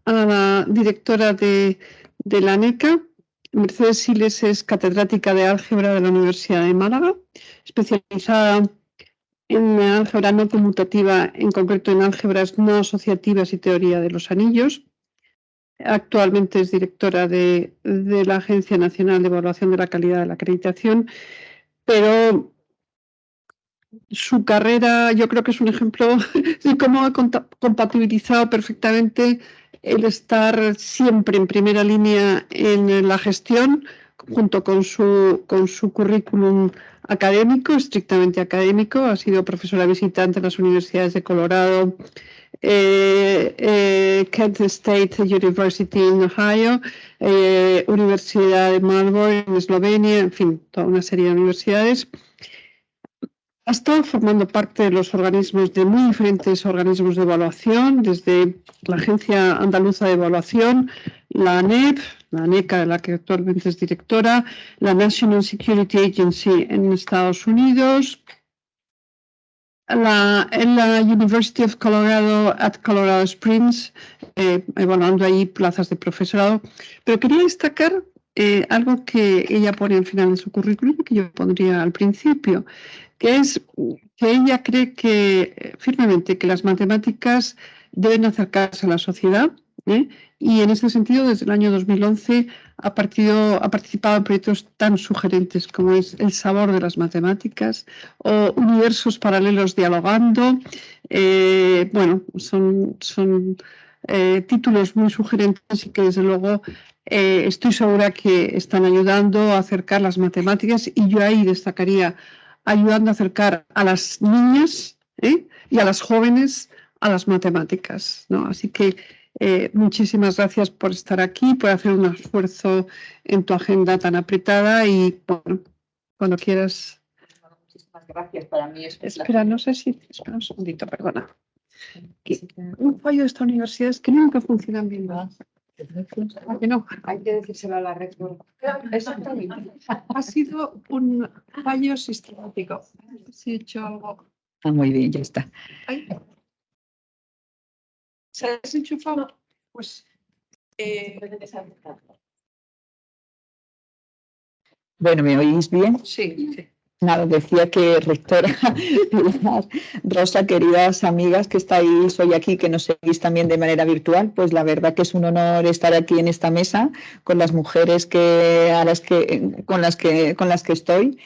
A la directora de la ANECA. Mercedes Siles es catedrática de álgebra de la Universidad de Málaga, especializada en álgebra no conmutativa, en concreto en álgebras no asociativas y teoría de los anillos. Actualmente es directora de la Agencia Nacional de Evaluación de la Calidad de la Acreditación, pero su carrera yo creo que es un ejemplo de cómo ha compatibilizado perfectamente el estar siempre en primera línea en la gestión, junto con su currículum académico, estrictamente académico. Ha sido profesora visitante en las universidades de Colorado, Kent State University en Ohio, Universidad de Marburg en Eslovenia, en fin, toda una serie de universidades. Ha estado formando parte de los organismos, de muy diferentes organismos de evaluación, desde la Agencia Andaluza de Evaluación, la ANEP, la ANECA, de la que actualmente es directora, la National Security Agency en Estados Unidos, en la University of Colorado at Colorado Springs, evaluando ahí plazas de profesorado. Pero quería destacar algo que ella pone al final de su currículum y que yo pondría al principio, que es que ella cree firmemente que las matemáticas deben acercarse a la sociedad, y en ese sentido desde el año 2011 ha participado en proyectos tan sugerentes como es El sabor de las matemáticas o Universos paralelos dialogando. Bueno, son títulos muy sugerentes y que desde luego estoy segura que están ayudando a acercar las matemáticas, y yo ahí destacaría ayudando a acercar a las niñas y a las jóvenes a las matemáticas, ¿no? Así que muchísimas gracias por estar aquí, por hacer un esfuerzo en tu agenda tan apretada, y bueno, cuando quieras. Muchísimas gracias, para mí es Espera, no sé si... Espera un segundito, perdona. Un fallo de esta universidad es que nunca funcionan bien. ¿A que no? Hay que decírselo a la rectora. Exactamente. Ha sido un fallo sistemático. Si he hecho algo. Ah, muy bien, ya está. Ahí. ¿Se ha desenchufado? Pues. Bueno, ¿me oís bien? Sí, sí. Nada, decía que rectora Pilar, Rosa, queridas amigas que estáis hoy aquí, que nos seguís también de manera virtual, pues la verdad que es un honor estar aquí en esta mesa con las mujeres con las que estoy.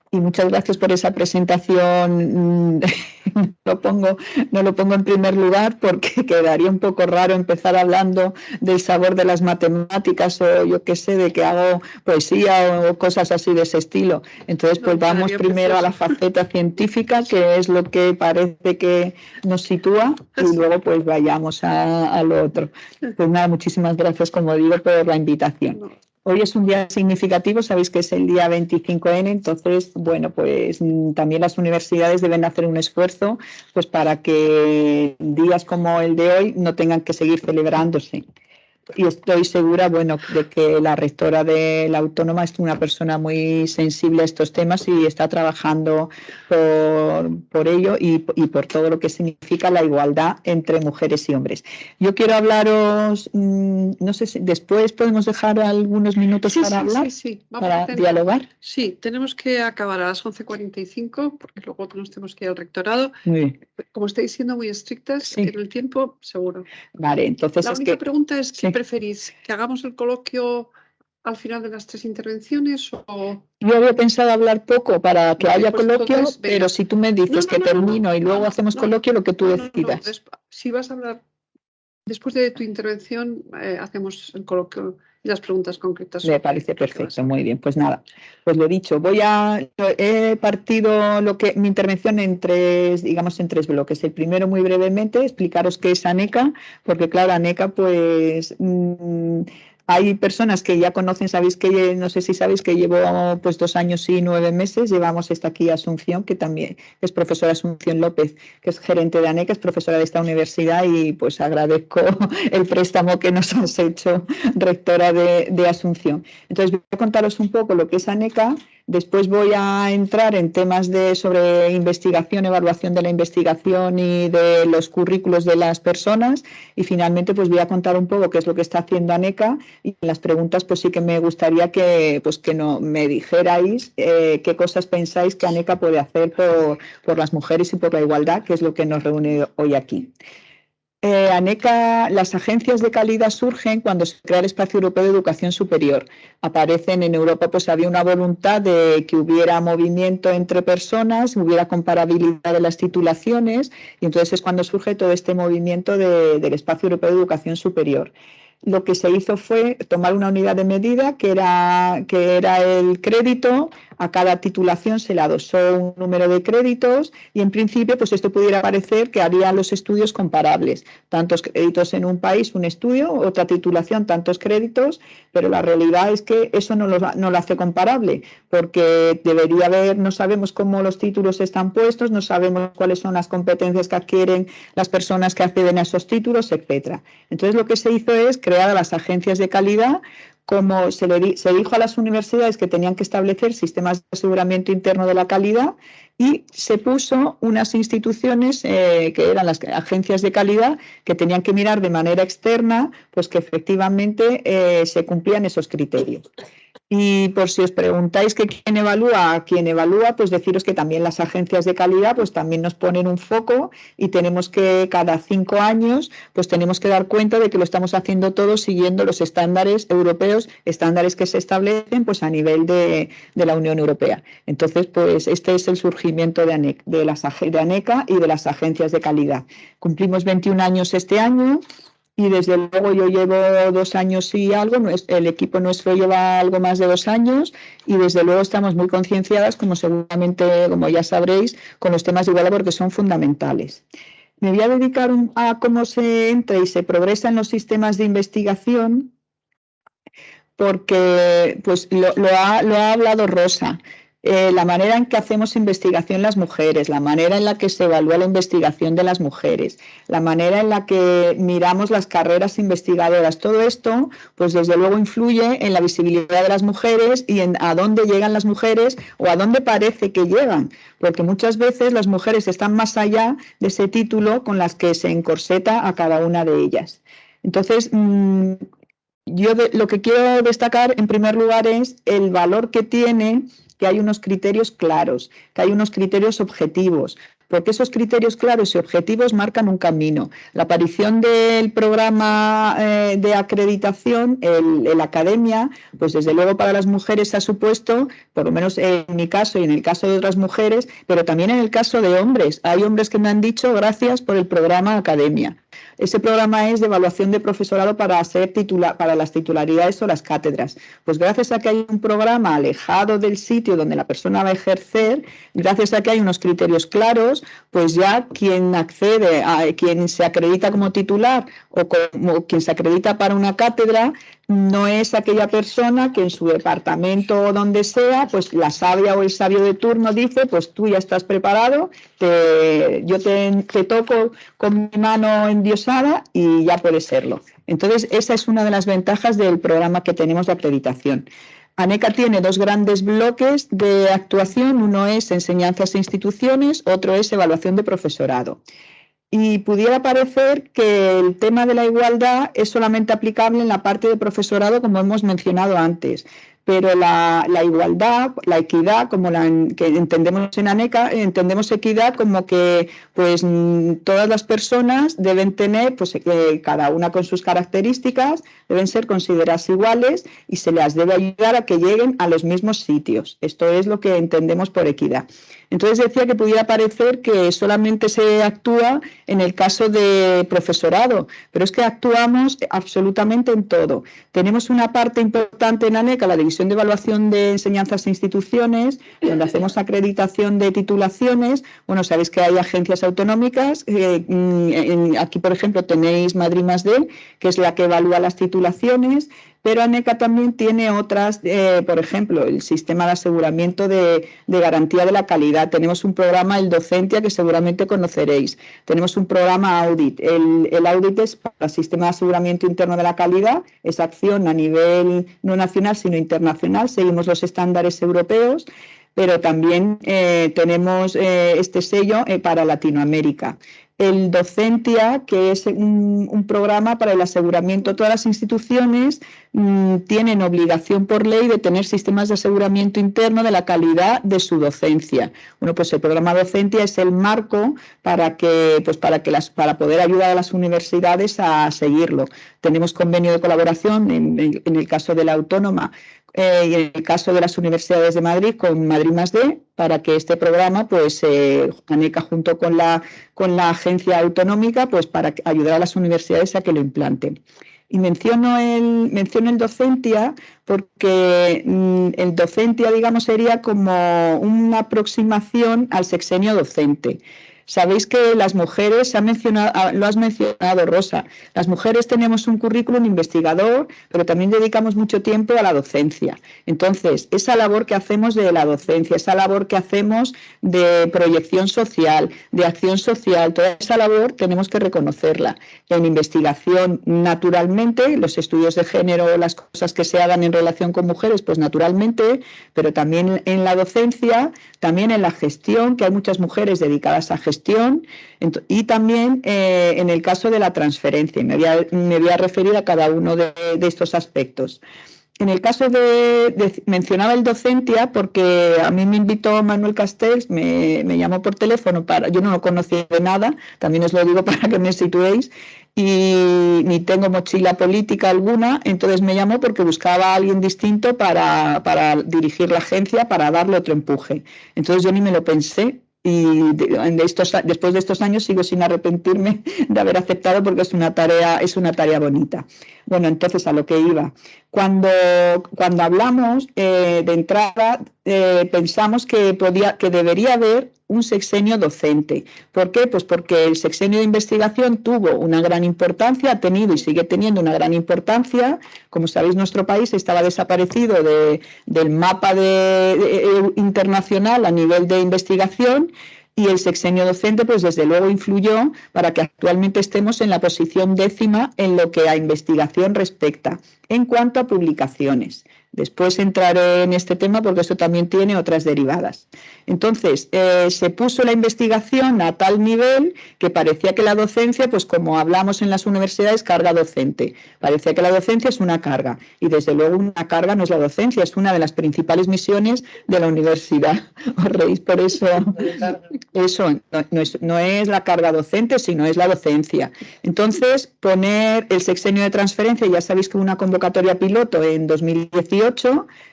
Y muchas gracias por esa presentación. No lo pongo en primer lugar porque quedaría un poco raro empezar hablando del sabor de las matemáticas o yo qué sé, de que hago poesía o cosas así de ese estilo. Entonces, pues vamos primero a la faceta científica, que es lo que parece que nos sitúa, y luego pues vayamos a lo otro. Pues nada, muchísimas gracias, como digo, por la invitación. Hoy es un día significativo, sabéis que es el día 25N, entonces, bueno, pues también las universidades deben hacer un esfuerzo pues para que días como el de hoy no tengan que seguir celebrándose. Y estoy segura, bueno, de que la rectora de la Autónoma es una persona muy sensible a estos temas y está trabajando por ello y por todo lo que significa la igualdad entre mujeres y hombres. Yo quiero hablaros, no sé si después podemos dejar algunos minutos para hablar, Sí. para dialogar. Sí, tenemos que acabar a las 11:45 porque luego nos tenemos que ir al rectorado. Muy bien. Como estáis siendo muy estrictas en el tiempo, seguro. Vale, entonces la única pregunta es, ¿qué preferís? ¿Que hagamos el coloquio al final de las 3 intervenciones o...? Yo había pensado hablar poco para que haya coloquio, entonces, pero si tú me dices que termino y luego hacemos coloquio, lo que tú decidas. Si vas a hablar después de tu intervención, hacemos el coloquio y las preguntas concretas. Me parece perfecto, muy bien. Pues nada, pues lo dicho, he partido mi intervención en tres bloques. El primero, muy brevemente, explicaros qué es ANECA, porque claro, ANECA, pues hay personas que ya conocen, no sé si sabéis que llevo pues 2 años y 9 meses, llevamos esta aquí Asunción, que también es profesora Asunción López, que es gerente de ANECA, es profesora de esta universidad, y pues agradezco el préstamo que nos has hecho, rectora de Asunción. Entonces voy a contaros un poco lo que es ANECA, Después voy a entrar en temas sobre investigación, evaluación de la investigación y de los currículos de las personas, y finalmente pues voy a contar un poco qué es lo que está haciendo ANECA, y en las preguntas pues sí que me gustaría que me dijerais qué cosas pensáis que ANECA puede hacer por las mujeres y por la igualdad, que es lo que nos reúne hoy aquí. ANECA, las agencias de calidad surgen cuando se crea el Espacio Europeo de Educación Superior. Aparecen en Europa, pues había una voluntad de que hubiera movimiento entre personas, hubiera comparabilidad de las titulaciones, y entonces es cuando surge todo este movimiento del Espacio Europeo de Educación Superior. Lo que se hizo fue tomar una unidad de medida que era el crédito. A cada titulación se le adosó un número de créditos, y en principio pues esto pudiera parecer que haría los estudios comparables, tantos créditos en un país, un estudio, otra titulación, tantos créditos, pero la realidad es que eso no lo hace comparable, porque debería haber, no sabemos cómo los títulos están puestos, no sabemos cuáles son las competencias que adquieren las personas que acceden a esos títulos, etcétera. Entonces lo que se hizo es crear las agencias de calidad. Como se dijo a las universidades que tenían que establecer sistemas de aseguramiento interno de la calidad, y se puso unas instituciones que eran las agencias de calidad, que tenían que mirar de manera externa pues que efectivamente se cumplían esos criterios. Y por si os preguntáis que quién evalúa, pues deciros que también las agencias de calidad pues también nos ponen un foco, y tenemos que cada 5 años pues tenemos que dar cuenta de que lo estamos haciendo todo siguiendo los estándares europeos, estándares que se establecen pues a nivel de la Unión Europea. Entonces pues este es el surgimiento de ANECA y de las agencias de calidad. Cumplimos 21 años este año. Y desde luego yo llevo 2 años y algo, el equipo nuestro lleva algo más de 2 años, y desde luego estamos muy concienciadas, como seguramente, como ya sabréis, con los temas de igualdad, porque son fundamentales. Me voy a dedicar a cómo se entra y se progresa en los sistemas de investigación, porque pues lo ha hablado Rosa. La manera en que hacemos investigación las mujeres, la manera en la que se evalúa la investigación de las mujeres, la manera en la que miramos las carreras investigadoras, todo esto, pues desde luego influye en la visibilidad de las mujeres y en a dónde llegan las mujeres o a dónde parece que llegan, porque muchas veces las mujeres están más allá de ese título con las que se encorseta a cada una de ellas. Entonces, yo lo que quiero destacar en primer lugar es el valor que tiene que hay unos criterios claros, que hay unos criterios objetivos, porque esos criterios claros y objetivos marcan un camino. La aparición del programa de acreditación, el Academia, pues desde luego para las mujeres ha supuesto, por lo menos en mi caso y en el caso de otras mujeres, pero también en el caso de hombres. Hay hombres que me han dicho gracias por el programa Academia. Ese programa es de evaluación de profesorado para las titularidades o las cátedras. Pues gracias a que hay un programa alejado del sitio donde la persona va a ejercer, gracias a que hay unos criterios claros, pues ya quien se acredita como titular o como quien se acredita para una cátedra, no es aquella persona que en su departamento o donde sea, pues la sabia o el sabio de turno dice, pues tú ya estás preparado, yo te toco con mi mano endiosada y ya puedes serlo. Entonces, esa es una de las ventajas del programa que tenemos de acreditación. ANECA tiene 2 grandes bloques de actuación, uno es enseñanzas e instituciones, otro es evaluación de profesorado. Y pudiera parecer que el tema de la igualdad es solamente aplicable en la parte de profesorado, como hemos mencionado antes, pero la igualdad, la equidad, como que entendemos en ANECA, entendemos equidad como que pues todas las personas deben tener, pues cada una con sus características, deben ser consideradas iguales y se les debe ayudar a que lleguen a los mismos sitios. Esto es lo que entendemos por equidad. Entonces decía que pudiera parecer que solamente se actúa en el caso de profesorado, pero es que actuamos absolutamente en todo. Tenemos una parte importante en ANECA, la División de Evaluación de Enseñanzas e Instituciones, donde hacemos acreditación de titulaciones. Bueno, sabéis que hay agencias autonómicas. Aquí, por ejemplo, tenéis Madrid+D, que es la que evalúa las titulaciones, Pero ANECA también tiene otras, por ejemplo, el sistema de aseguramiento de garantía de la calidad. Tenemos un programa, el Docentia, que seguramente conoceréis. Tenemos un programa Audit. El Audit es para el sistema de aseguramiento interno de la calidad, es acción a nivel no nacional, sino internacional. Seguimos los estándares europeos, pero también tenemos este sello para Latinoamérica. El Docentia, que es un programa para el aseguramiento. Todas las instituciones tienen obligación por ley de tener sistemas de aseguramiento interno de la calidad de su docencia. Bueno, pues el programa Docentia es el marco para poder ayudar a las universidades a seguirlo. Tenemos convenio de colaboración en el caso de la Autónoma y en el caso de las universidades de Madrid con Madrid+D, para que este programa, pues ANECA junto con la agencia autonómica, pues para ayudar a las universidades a que lo implanten. Y menciono el Docentia porque el Docentia, digamos, sería como una aproximación al sexenio docente. Sabéis que las mujeres, lo has mencionado, Rosa, las mujeres tenemos un currículum investigador, pero también dedicamos mucho tiempo a la docencia. Entonces, esa labor que hacemos de la docencia, esa labor que hacemos de proyección social, de acción social, toda esa labor tenemos que reconocerla. En investigación, naturalmente, los estudios de género, las cosas que se hagan en relación con mujeres, pues naturalmente, pero también en la docencia, también en la gestión, que hay muchas mujeres dedicadas a gestión, y también en el caso de la transferencia. Me voy a referir a cada uno de estos aspectos. En el caso mencionaba el Docentia porque a mí me invitó Manuel Castells, me llamó por teléfono, yo no lo conocía de nada, también os lo digo para que me situéis, y ni tengo mochila política alguna, entonces me llamó porque buscaba a alguien distinto para dirigir la agencia, para darle otro empuje. Entonces yo ni me lo pensé. Y después de estos años sigo sin arrepentirme de haber aceptado porque es una tarea bonita. Bueno, entonces a lo que iba. Cuando hablamos de entrada, pensamos que debería haber un sexenio docente. ¿Por qué? Pues porque el sexenio de investigación tuvo una gran importancia, ha tenido y sigue teniendo una gran importancia. Como sabéis, nuestro país estaba desaparecido del mapa internacional a nivel de investigación. Y el sexenio docente, pues desde luego influyó para que actualmente estemos en la posición 10ª en lo que a investigación respecta, en cuanto a publicaciones. Después entraré en este tema porque esto también tiene otras derivadas. Entonces, se puso la investigación a tal nivel que parecía que la docencia, pues como hablamos en las universidades, carga docente. Parecía que la docencia es una carga. Y desde luego una carga no es la docencia, es una de las principales misiones de la universidad. Os reís por eso. Eso no es la carga docente, sino es la docencia. Entonces, poner el sexenio de transferencia, ya sabéis que hubo una convocatoria piloto en 2018,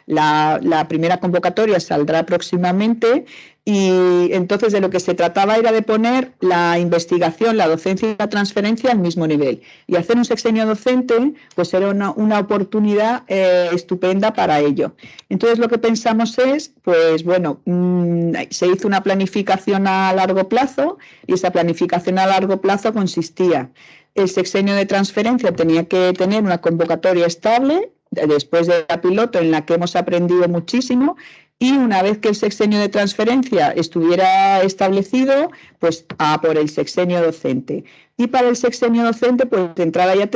la primera convocatoria saldrá próximamente, y entonces de lo que se trataba era de poner la investigación, la docencia y la transferencia al mismo nivel. Y hacer un sexenio docente pues era una oportunidad estupenda para ello. Entonces lo que pensamos es, pues bueno, se hizo una planificación a largo plazo, y esa planificación a largo plazo consistía: el sexenio de transferencia tenía que tener una convocatoria estable, después de la piloto en la que hemos aprendido muchísimo, y una vez que el sexenio de transferencia estuviera establecido, pues a por el sexenio docente. Y para el sexenio docente, pues de entrada ya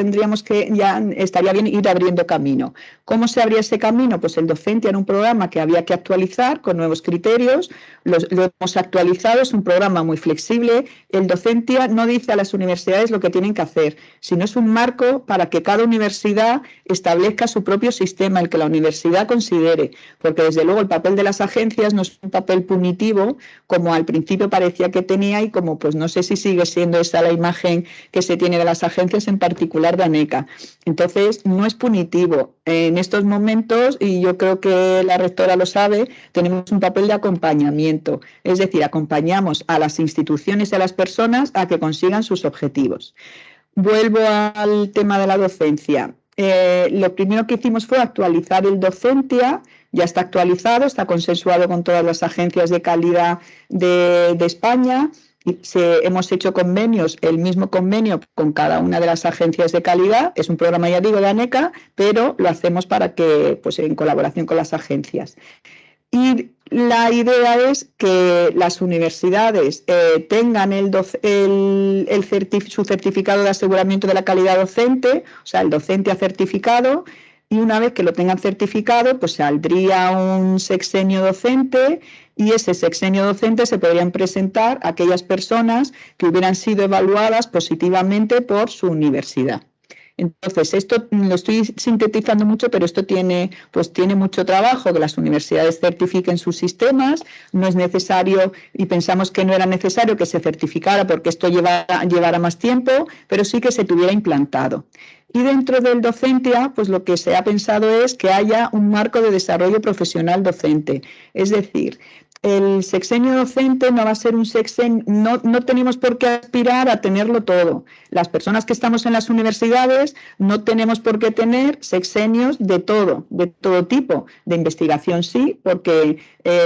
estaría bien ir abriendo camino. ¿Cómo se abría ese camino? Pues el Docentia era un programa que había que actualizar con nuevos criterios, lo hemos actualizado, es un programa muy flexible. El Docentia no dice a las universidades lo que tienen que hacer, sino es un marco para que cada universidad establezca su propio sistema, el que la universidad considere, porque desde luego el papel de las agencias no es un papel punitivo, como al principio parecía que tenía, y como pues no sé si sigue siendo esa la imagen que se tiene de las agencias, en particular de ANECA. Entonces, no es punitivo. En estos momentos, y yo creo que la rectora lo sabe, tenemos un papel de acompañamiento, es decir, acompañamos a las instituciones y a las personas a que consigan sus objetivos. Vuelvo al tema de la docencia. Lo primero que hicimos fue actualizar el Docentia. Ya está actualizado, está consensuado con todas las agencias de calidad de España, hemos hecho convenios, el mismo convenio con cada una de las agencias de calidad, es un programa, ya digo, de ANECA, pero lo hacemos para que, pues en colaboración con las agencias. Y la idea es que las universidades tengan su certificado de aseguramiento de la calidad docente, o sea, el docente ha certificado, y una vez que lo tengan certificado, pues saldría un sexenio docente y ese sexenio docente se podrían presentar a aquellas personas que hubieran sido evaluadas positivamente por su universidad. Entonces, esto lo estoy sintetizando mucho, pero esto tiene mucho trabajo, que las universidades certifiquen sus sistemas. No es necesario, y pensamos que no era necesario que se certificara porque esto llevara más tiempo, pero sí que se tuviera implantado. Y dentro del Docentia, pues lo que se ha pensado es que haya un marco de desarrollo profesional docente. Es decir, el sexenio docente no va a ser un sexenio, no tenemos por qué aspirar a tenerlo todo. Las personas que estamos en las universidades no tenemos por qué tener sexenios de todo tipo. De investigación sí, porque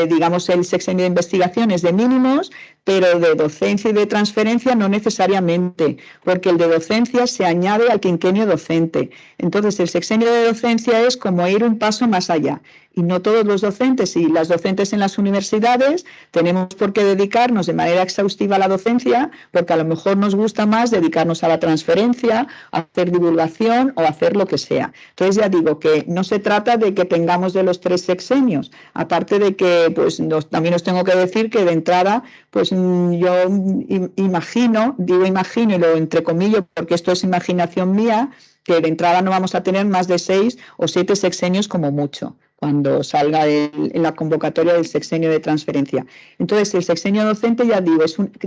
digamos el sexenio de investigación es de mínimos, pero de docencia y de transferencia no necesariamente, porque el de docencia se añade al quinquenio docente. Entonces el sexenio de docencia es como ir un paso más allá. Y no todos los docentes y las docentes en las universidades tenemos por qué dedicarnos de manera exhaustiva a la docencia, porque a lo mejor nos gusta más dedicarnos a la transferencia, a hacer divulgación o a hacer lo que sea. Entonces ya digo que no se trata de que tengamos de los 3 sexenios, aparte de que pues también os tengo que decir que de entrada pues yo imagino y lo entrecomillo porque esto es imaginación mía, que de entrada no vamos a tener más de 6 o 7 sexenios como mucho cuando salga en la convocatoria del sexenio de transferencia. Entonces, el sexenio docente, ya digo,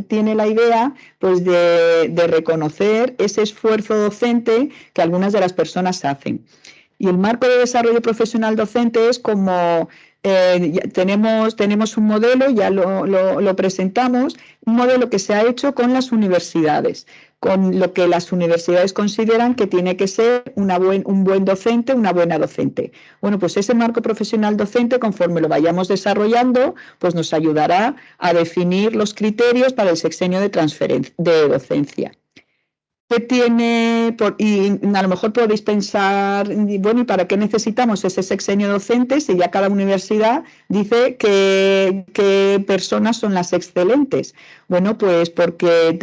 tiene la idea pues, de reconocer ese esfuerzo docente que algunas de las personas hacen. Y el marco de desarrollo profesional docente es como tenemos un modelo, ya lo presentamos, un modelo que se ha hecho con las universidades, con lo que las universidades consideran que tiene que ser un buen docente, una buena docente. Bueno, pues ese marco profesional docente, conforme lo vayamos desarrollando, pues nos ayudará a definir los criterios para el sexenio de docencia. ¿Qué tiene? Y a lo mejor podéis pensar, bueno, ¿y para qué necesitamos ese sexenio docente si ya cada universidad dice qué personas son las excelentes? Bueno, pues porque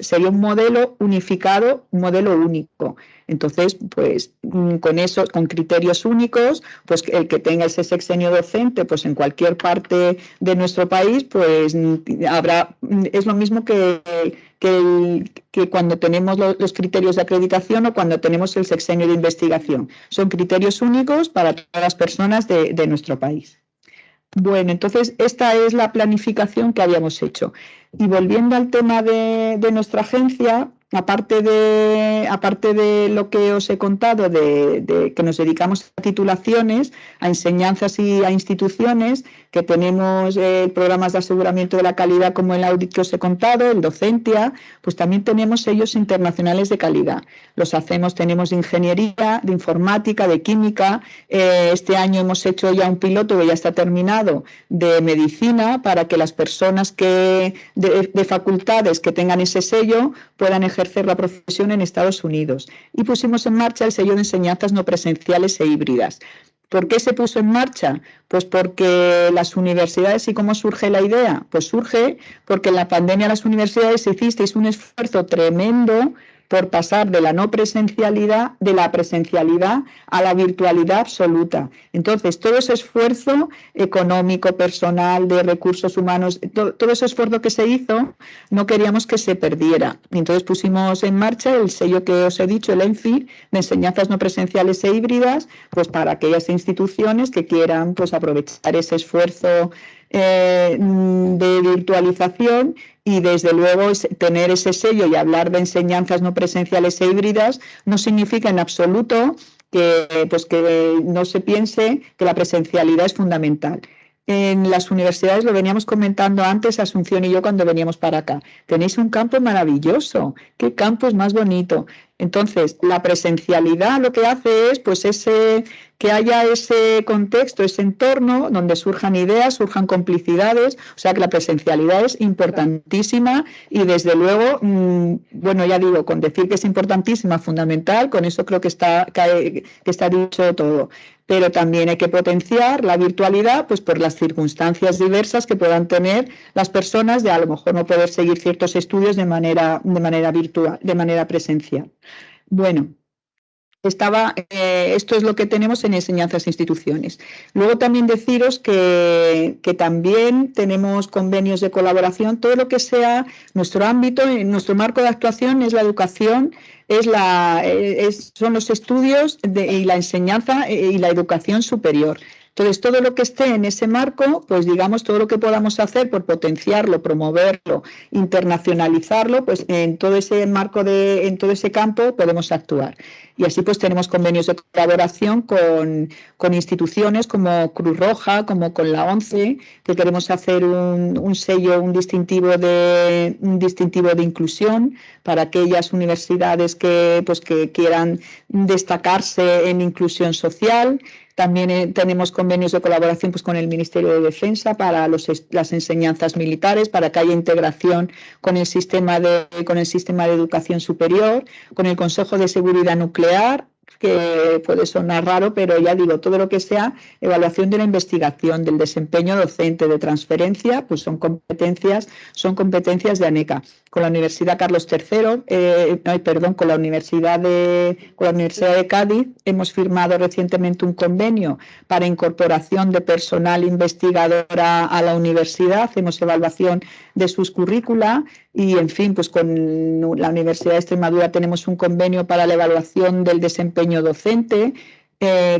sería un modelo unificado, un modelo único. Entonces, pues con criterios únicos, pues el que tenga ese sexenio docente, pues en cualquier parte de nuestro país, pues es lo mismo que cuando tenemos los criterios de acreditación o cuando tenemos el sexenio de investigación. Son criterios únicos para todas las personas de nuestro país. Bueno, entonces esta es la planificación que habíamos hecho. Y volviendo al tema de nuestra agencia, aparte de lo que os he contado, de que nos dedicamos a titulaciones, a enseñanzas y a instituciones, que tenemos programas de aseguramiento de la calidad como el audit que os he contado, el Docentia, pues también tenemos sellos internacionales de calidad. Tenemos de ingeniería, de informática, de química. Este año hemos hecho ya un piloto que ya está terminado de medicina para que las personas de facultades que tengan ese sello puedan ejercer la profesión en Estados Unidos. Y pusimos en marcha el sello de enseñanzas no presenciales e híbridas. ¿Por qué se puso en marcha? Pues porque las universidades, ¿y cómo surge la idea? Pues surge porque en la pandemia las universidades hicisteis un esfuerzo tremendo por pasar de la no presencialidad, de la presencialidad a la virtualidad absoluta. Entonces, todo ese esfuerzo económico, personal, de recursos humanos, todo ese esfuerzo que se hizo, no queríamos que se perdiera. Entonces pusimos en marcha el sello que os he dicho, el ENFI, de enseñanzas no presenciales e híbridas, pues para aquellas instituciones que quieran pues, aprovechar ese esfuerzo de virtualización y desde luego tener ese sello y hablar de enseñanzas no presenciales e híbridas no significa en absoluto que no se piense que la presencialidad es fundamental. en las universidades, lo veníamos comentando antes, Asunción y yo, cuando veníamos para acá. Tenéis un campo maravilloso. ¿Qué campo es más bonito? Entonces, la presencialidad lo que hace es pues que haya ese contexto, ese entorno donde surjan ideas, surjan complicidades, o sea que la presencialidad es importantísima y desde luego, bueno, ya digo, con decir que es importantísima, fundamental, con eso creo que está dicho todo. Pero también hay que potenciar la virtualidad pues por las circunstancias diversas que puedan tener las personas de a lo mejor no poder seguir ciertos estudios de manera virtual, de manera presencial. Bueno, esto es lo que tenemos en enseñanzas e instituciones. Luego también deciros que también tenemos convenios de colaboración, todo lo que sea nuestro ámbito, nuestro marco de actuación es la educación, son los estudios y la enseñanza y la educación superior. Entonces, todo lo que esté en ese marco, pues digamos, todo lo que podamos hacer por potenciarlo, promoverlo, internacionalizarlo, pues en todo ese marco, en todo ese campo podemos actuar. Y así pues tenemos convenios de colaboración con instituciones como Cruz Roja, como con la ONCE, que queremos hacer un sello, un distintivo de inclusión para aquellas universidades que quieran destacarse en inclusión social. También tenemos convenios de colaboración pues, con el Ministerio de Defensa para las enseñanzas militares, para que haya integración con el sistema de educación superior, con el Consejo de Seguridad Nuclear, que puede sonar raro, pero ya digo, todo lo que sea evaluación de la investigación, del desempeño docente, de transferencia, pues son competencias de ANECA. Con la Universidad Carlos III, con la Universidad de Cádiz hemos firmado recientemente un convenio para incorporación de personal investigadora a la universidad, hacemos evaluación de sus currícula y, en fin, pues con la Universidad de Extremadura tenemos un convenio para la evaluación del desempeño docente.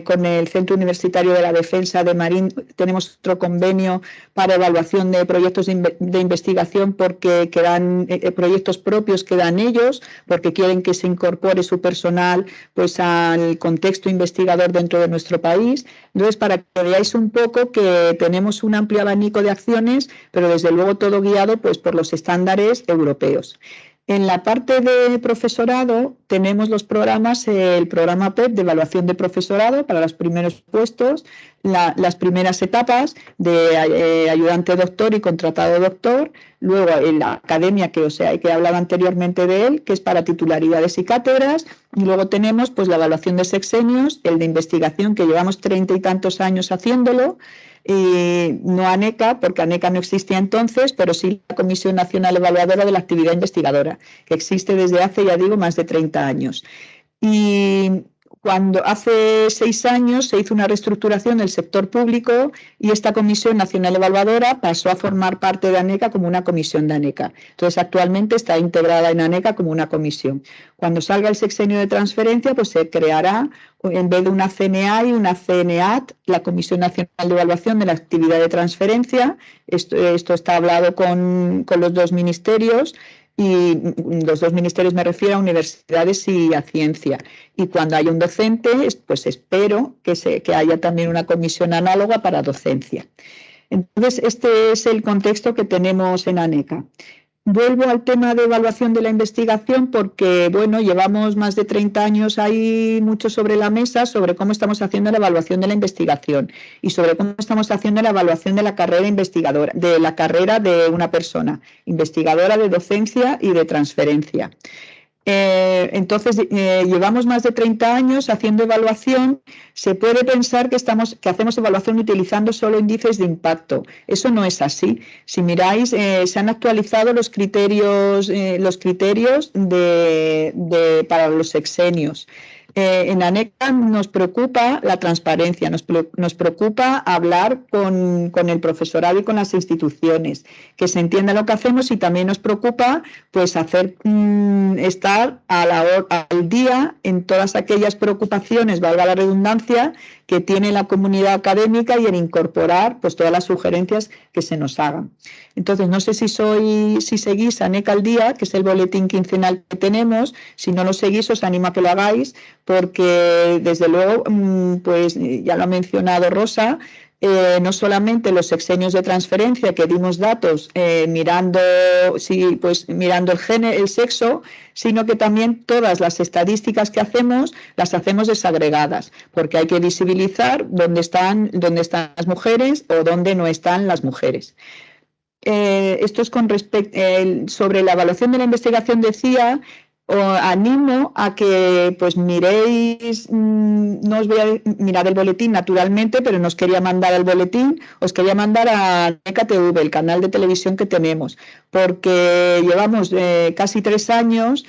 Con el Centro Universitario de la Defensa de Marín tenemos otro convenio para evaluación de proyectos de investigación porque quedan proyectos propios que dan ellos, porque quieren que se incorpore su personal pues al contexto investigador dentro de nuestro país. Entonces, para que veáis un poco que tenemos un amplio abanico de acciones, pero desde luego todo guiado pues por los estándares europeos. En la parte de profesorado tenemos los programas, el programa PEP de evaluación de profesorado para los primeros puestos, las primeras etapas de ayudante doctor y contratado doctor, luego en la academia que he hablado anteriormente de él, que es para titularidades y cátedras, y luego tenemos pues la evaluación de sexenios, el de investigación que llevamos 30 y tantos años haciéndolo, y no ANECA, porque ANECA no existía entonces, pero sí la Comisión Nacional Evaluadora de la Actividad Investigadora, que existe desde hace, ya digo, más de 30 años. Y cuando hace 6 años se hizo una reestructuración del sector público y esta Comisión Nacional Evaluadora pasó a formar parte de ANECA como una comisión de ANECA. Entonces, actualmente está integrada en ANECA como una comisión. Cuando salga el sexenio de transferencia, pues se creará, en vez de una CNA y una CNAT, la Comisión Nacional de Evaluación de la Actividad de Transferencia. Esto está hablado con los dos ministerios. Y los dos ministerios me refiero a universidades y a ciencia. Y cuando haya un docente, pues espero que haya también una comisión análoga para docencia. Entonces, este es el contexto que tenemos en ANECA. Vuelvo al tema de evaluación de la investigación porque, bueno, llevamos más de 30 años ahí mucho sobre la mesa sobre cómo estamos haciendo la evaluación de la investigación y sobre cómo estamos haciendo la evaluación de la carrera investigadora, de la carrera de una persona, investigadora de docencia y de transferencia. Entonces, llevamos más de 30 años haciendo evaluación. Se puede pensar que hacemos evaluación utilizando solo índices de impacto. Eso no es así. Si miráis, se han actualizado los criterios para los sexenios. En ANECA nos preocupa la transparencia, nos preocupa hablar con el profesorado y con las instituciones, que se entienda lo que hacemos y también nos preocupa pues estar al día en todas aquellas preocupaciones, valga la redundancia, que tiene la comunidad académica y en incorporar pues todas las sugerencias que se nos hagan. Entonces, no sé si seguís ANECA al día, que es el boletín quincenal que tenemos. Si no lo seguís, os animo a que lo hagáis, porque desde luego, pues ya lo ha mencionado Rosa, no solamente los sexenios de transferencia, que dimos datos mirando el género, el sexo, sino que también todas las estadísticas que hacemos las hacemos desagregadas, porque hay que visibilizar dónde están las mujeres o dónde no están las mujeres. Esto es con respecto sobre la evaluación de la investigación, decía. Os animo a que pues miréis, no os voy a mirar el boletín naturalmente, pero no os quería mandar el boletín, os quería mandar a ANECA TV, el canal de televisión que tenemos, porque llevamos casi 3 años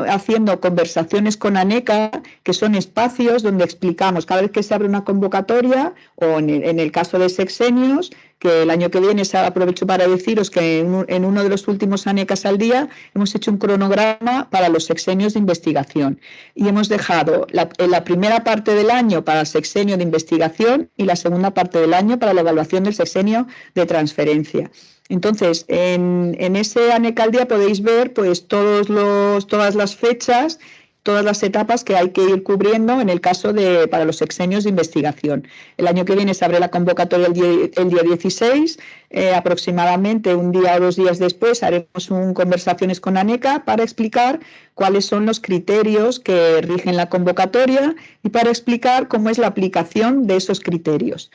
haciendo conversaciones con ANECA, que son espacios donde explicamos cada vez que se abre una convocatoria, o en el caso de sexenios, que el año que viene aprovecho para deciros que en uno de los últimos ANECAs al día hemos hecho un cronograma para los sexenios de investigación y hemos dejado la primera parte del año para el sexenio de investigación y la segunda parte del año para la evaluación del sexenio de transferencia. Entonces, en ese ANECA al día podéis ver pues todas las fechas, todas las etapas que hay que ir cubriendo en el caso para los sexenios de investigación. El año que viene se abre la convocatoria el día 16, aproximadamente un día o 2 días después haremos conversaciones con ANECA para explicar cuáles son los criterios que rigen la convocatoria y para explicar cómo es la aplicación de esos criterios.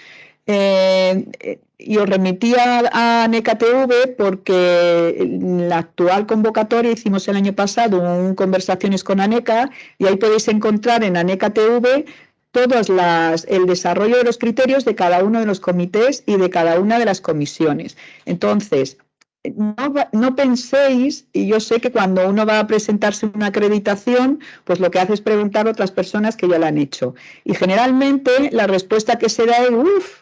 Y os remitía a ANECA TV porque en la actual convocatoria hicimos el año pasado conversaciones con ANECA y ahí podéis encontrar en ANECA TV el desarrollo de los criterios de cada uno de los comités y de cada una de las comisiones. Entonces, no penséis, y yo sé que cuando uno va a presentarse una acreditación, pues lo que hace es preguntar a otras personas que ya la han hecho. Y generalmente la respuesta que se da es ¡uf!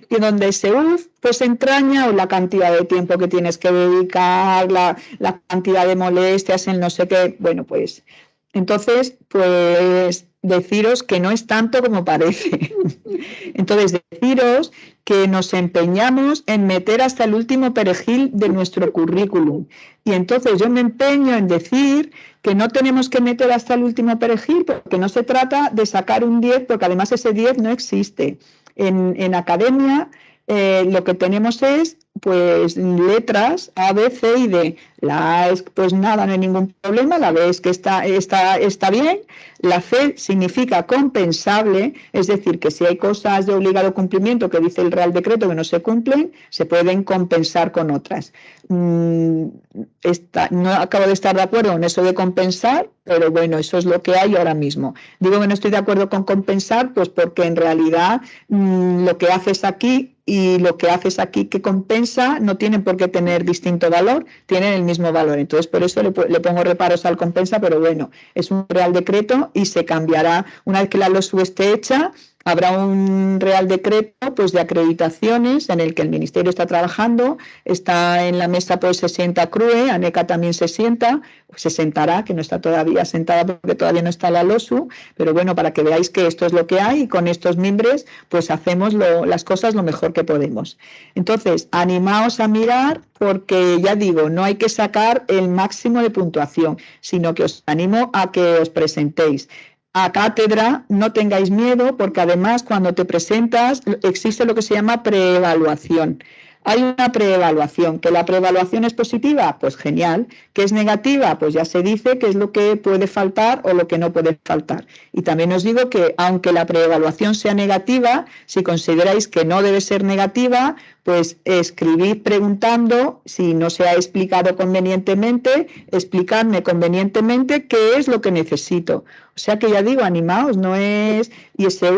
Y donde se pues entraña o la cantidad de tiempo que tienes que dedicar, la cantidad de molestias, el no sé qué, bueno, pues entonces pues deciros que no es tanto como parece. Entonces deciros que nos empeñamos en meter hasta el último perejil de nuestro currículum y entonces yo me empeño en decir que no tenemos que meter hasta el último perejil porque no se trata de sacar un 10 porque además ese 10 no existe. En academia lo que tenemos es pues letras A, B, C y D. La A es pues nada, no hay ningún problema, la B es que está bien, la C significa compensable, es decir, que si hay cosas de obligado cumplimiento que dice el Real Decreto que no se cumplen, se pueden compensar con otras. No acabo de estar de acuerdo en eso de compensar, pero bueno, eso es lo que hay ahora mismo. Digo que no estoy de acuerdo con compensar, pues porque en realidad lo que haces aquí y lo que haces aquí que compensa no tienen por qué tener distinto valor, tienen el mismo valor. Entonces, por eso le pongo reparos al compensa, pero bueno, es un Real Decreto y se cambiará. Una vez que la LOSU esté hecha, habrá un Real Decreto pues, de acreditaciones en el que el Ministerio está trabajando, está en la mesa, pues se sienta CRUE, ANECA también se sentará, que no está todavía sentada porque todavía no está la LOSU, pero bueno, para que veáis que esto es lo que hay y con estos mimbres pues hacemos las cosas lo mejor que podemos. Entonces, animaos a mirar porque ya digo, no hay que sacar el máximo de puntuación, sino que os animo a que os presentéis. A cátedra, no tengáis miedo, porque además cuando te presentas existe lo que se llama preevaluación. Hay una preevaluación, que la preevaluación es positiva, pues genial, que es negativa, pues ya se dice qué es lo que puede faltar o lo que no puede faltar. Y también os digo que aunque la preevaluación sea negativa, si consideráis que no debe ser negativa, pues escribid preguntando si no se ha explicado convenientemente, explicadme convenientemente qué es lo que necesito. O sea que ya digo, animaos, no es... Y ese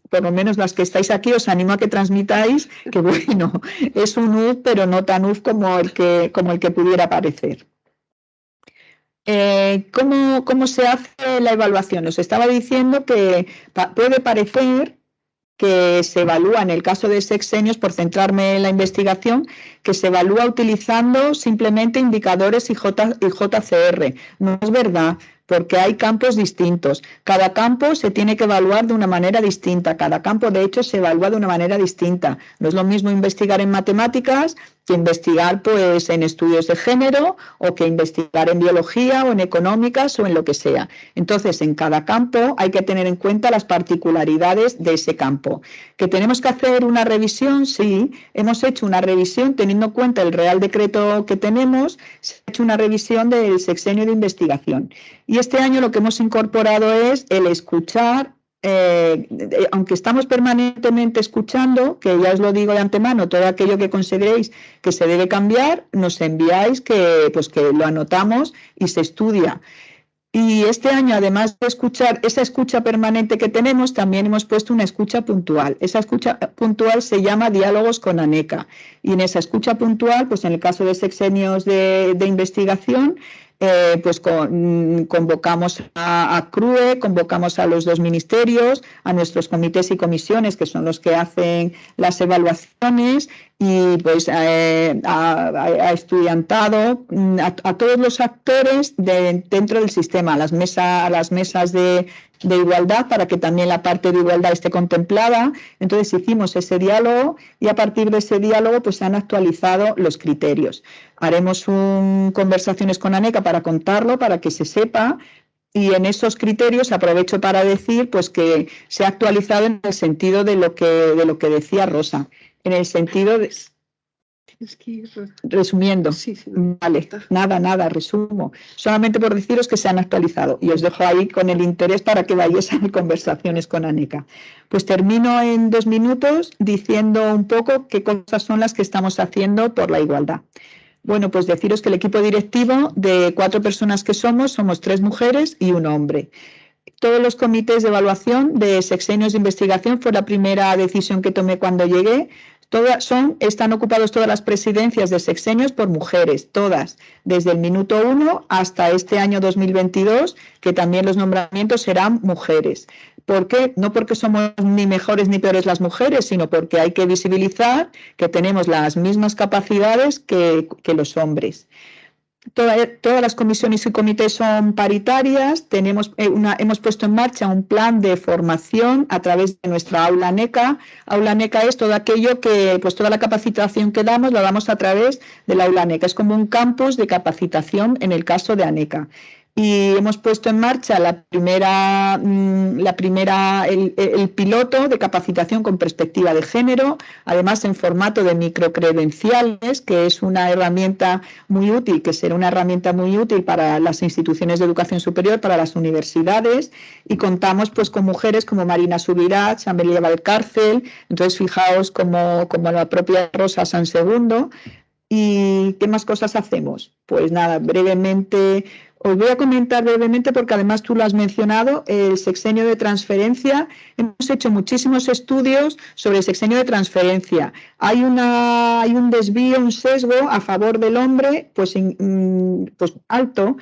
por lo menos las que estáis aquí, os animo a que transmitáis que bueno, es un UF, pero no tan UF como el que pudiera parecer. ¿Cómo se hace la evaluación? Os estaba diciendo que puede parecer que se evalúa, en el caso de sexenios, por centrarme en la investigación, que se evalúa utilizando simplemente indicadores y JCR. No es verdad, porque hay campos distintos. Cada campo se tiene que evaluar de una manera distinta. Cada campo, de hecho, se evalúa de una manera distinta. No es lo mismo investigar en matemáticas investigar pues en estudios de género o que investigar en biología o en económicas o en lo que sea. Entonces, en cada campo hay que tener en cuenta las particularidades de ese campo. ¿Que tenemos que hacer una revisión? Sí, hemos hecho una revisión teniendo en cuenta el Real Decreto que tenemos, se ha hecho una revisión del sexenio de investigación. Y este año lo que hemos incorporado es el escuchar. Aunque estamos permanentemente escuchando, que ya os lo digo de antemano, todo aquello que consideréis que se debe cambiar, nos enviáis que lo anotamos y se estudia. Y este año, además de escuchar esa escucha permanente que tenemos, también hemos puesto una escucha puntual. Esa escucha puntual se llama Diálogos con ANECA. Y en esa escucha puntual, pues en el caso de sexenios de investigación, pues convocamos a CRUE, convocamos a los 2 ministerios, a nuestros comités y comisiones, que son los que hacen las evaluaciones, y pues a estudiantado, a todos los actores dentro del sistema, a las mesas de igualdad, para que también la parte de igualdad esté contemplada. Entonces hicimos ese diálogo y a partir de ese diálogo pues se han actualizado los criterios. Haremos conversaciones con ANECA para contarlo, para que se sepa. Y en esos criterios aprovecho para decir pues que se ha actualizado en el sentido de lo que decía Rosa, en el sentido de... Resumiendo, Sí. Vale, nada, resumo. Solamente por deciros que se han actualizado y os dejo ahí con el interés para que vayáis a conversaciones con ANECA. Pues termino en 2 minutos diciendo un poco qué cosas son las que estamos haciendo por la igualdad. Bueno, pues deciros que el equipo directivo, de 4 personas que somos 3 mujeres y 1 hombre. Todos los comités de evaluación de sexenios de investigación fue la primera decisión que tomé cuando llegué. Están ocupados todas las presidencias de sexenios por mujeres, todas, desde el minuto 1 hasta este año 2022, que también los nombramientos serán mujeres. ¿Por qué? No porque somos ni mejores ni peores las mujeres, sino porque hay que visibilizar que tenemos las mismas capacidades que los hombres. Todas las comisiones y comités son paritarias. Hemos puesto en marcha un plan de formación a través de nuestra aula ANECA. Aula ANECA es todo aquello que, pues toda la capacitación que damos, la damos a través de la aula ANECA. Es como un campus de capacitación en el caso de ANECA. Y hemos puesto en marcha el piloto de capacitación con perspectiva de género, además en formato de microcredenciales, que es una herramienta muy útil, que será una herramienta muy útil para las instituciones de educación superior, para las universidades, y contamos pues con mujeres como Marina Subirats, Amelia Valcárcel. Entonces fijaos como la propia Rosa Sansegundo. ¿Y qué más cosas hacemos? Pues nada, brevemente, os voy a comentar brevemente porque además tú lo has mencionado, el sexenio de transferencia. Hemos hecho muchísimos estudios sobre el sexenio de transferencia. Hay un desvío, un sesgo a favor del hombre, pues alto.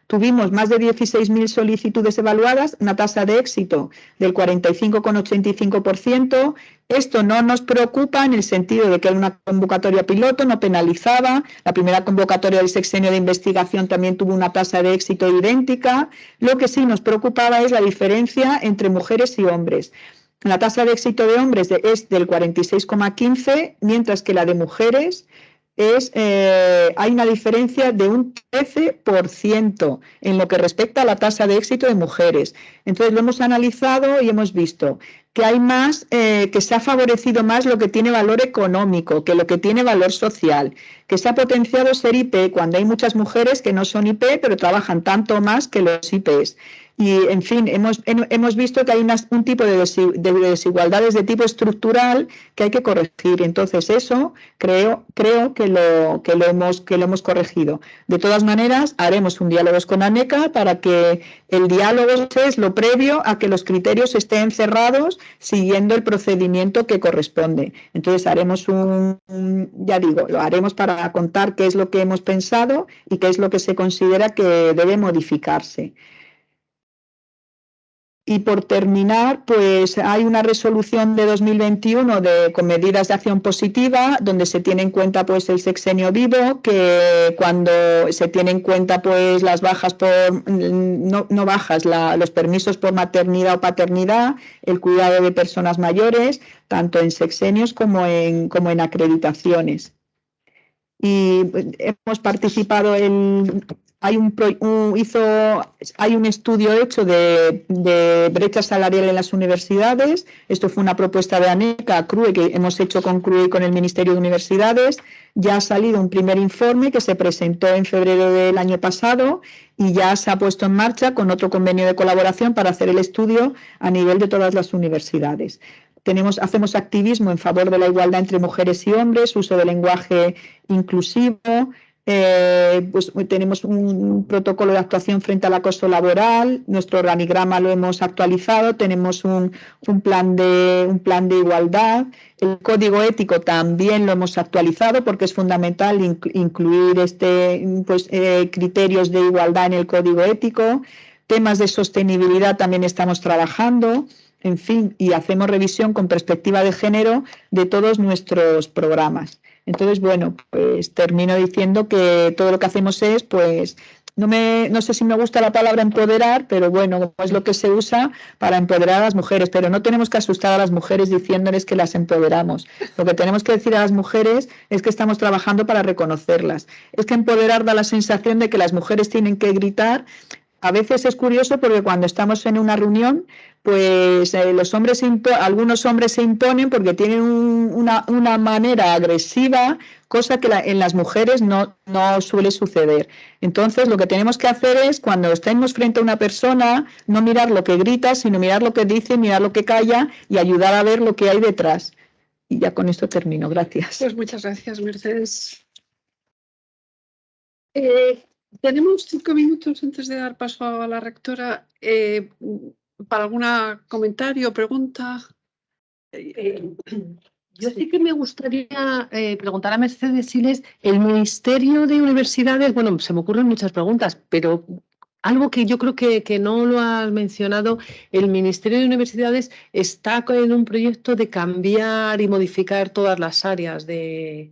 Tuvimos más de 16.000 solicitudes evaluadas, una tasa de éxito del 45,85%. Esto no nos preocupa en el sentido de que era una convocatoria piloto, no penalizaba. La primera convocatoria del sexenio de investigación también tuvo una tasa de éxito idéntica. Lo que sí nos preocupaba es la diferencia entre mujeres y hombres. La tasa de éxito de hombres es del 46,15%, mientras que la de mujeres hay una diferencia de un 13% en lo que respecta a la tasa de éxito de mujeres. Entonces lo hemos analizado y hemos visto que hay más, que se ha favorecido más lo que tiene valor económico que lo que tiene valor social, que se ha potenciado ser IP cuando hay muchas mujeres que no son IP pero trabajan tanto más que los IPs. Y, en fin, hemos visto que hay un tipo de desigualdades de tipo estructural que hay que corregir. Entonces, eso creo que lo hemos corregido. De todas maneras, haremos un diálogo con ANECA para que el diálogo es lo previo a que los criterios estén cerrados siguiendo el procedimiento que corresponde. Entonces, haremos lo haremos para contar qué es lo que hemos pensado y qué es lo que se considera que debe modificarse. Y por terminar, pues hay una resolución de 2021 con medidas de acción positiva, donde se tiene en cuenta pues el sexenio vivo, que cuando se tiene en cuenta pues las bajas los permisos por maternidad o paternidad, el cuidado de personas mayores, tanto en sexenios como en acreditaciones. y hemos participado en... Hay un estudio hecho de brecha salarial en las universidades. Esto fue una propuesta de ANECA, CRUE, que hemos hecho con CRUE y con el Ministerio de Universidades. Ya ha salido un primer informe que se presentó en febrero del año pasado y ya se ha puesto en marcha con otro convenio de colaboración para hacer el estudio a nivel de todas las universidades. Hacemos activismo en favor de la igualdad entre mujeres y hombres, uso del lenguaje inclusivo. Pues tenemos un protocolo de actuación frente al acoso laboral, nuestro organigrama lo hemos actualizado, tenemos un plan de igualdad, el código ético también lo hemos actualizado porque es fundamental incluir criterios de igualdad en el código ético, temas de sostenibilidad también estamos trabajando. En fin, y hacemos revisión con perspectiva de género de todos nuestros programas. Entonces, bueno, pues termino diciendo que todo lo que hacemos es, pues, no sé si me gusta la palabra empoderar, pero bueno, es lo que se usa para empoderar a las mujeres, pero no tenemos que asustar a las mujeres diciéndoles que las empoderamos. Lo que tenemos que decir a las mujeres es que estamos trabajando para reconocerlas. Es que empoderar da la sensación de que las mujeres tienen que gritar. A veces es curioso porque cuando estamos en una reunión, pues algunos hombres se imponen porque tienen una manera agresiva, cosa que en las mujeres no suele suceder. Entonces, lo que tenemos que hacer es, cuando estemos frente a una persona, no mirar lo que grita, sino mirar lo que dice, mirar lo que calla y ayudar a ver lo que hay detrás. Y ya con esto termino. Gracias. Pues muchas gracias, Mercedes. Tenemos 5 minutos antes de dar paso a la rectora para algún comentario o pregunta. Yo sí que me gustaría preguntar a Mercedes Siles, el Ministerio de Universidades, bueno, se me ocurren muchas preguntas, pero algo que yo creo que no lo has mencionado, el Ministerio de Universidades está en un proyecto de cambiar y modificar todas las áreas de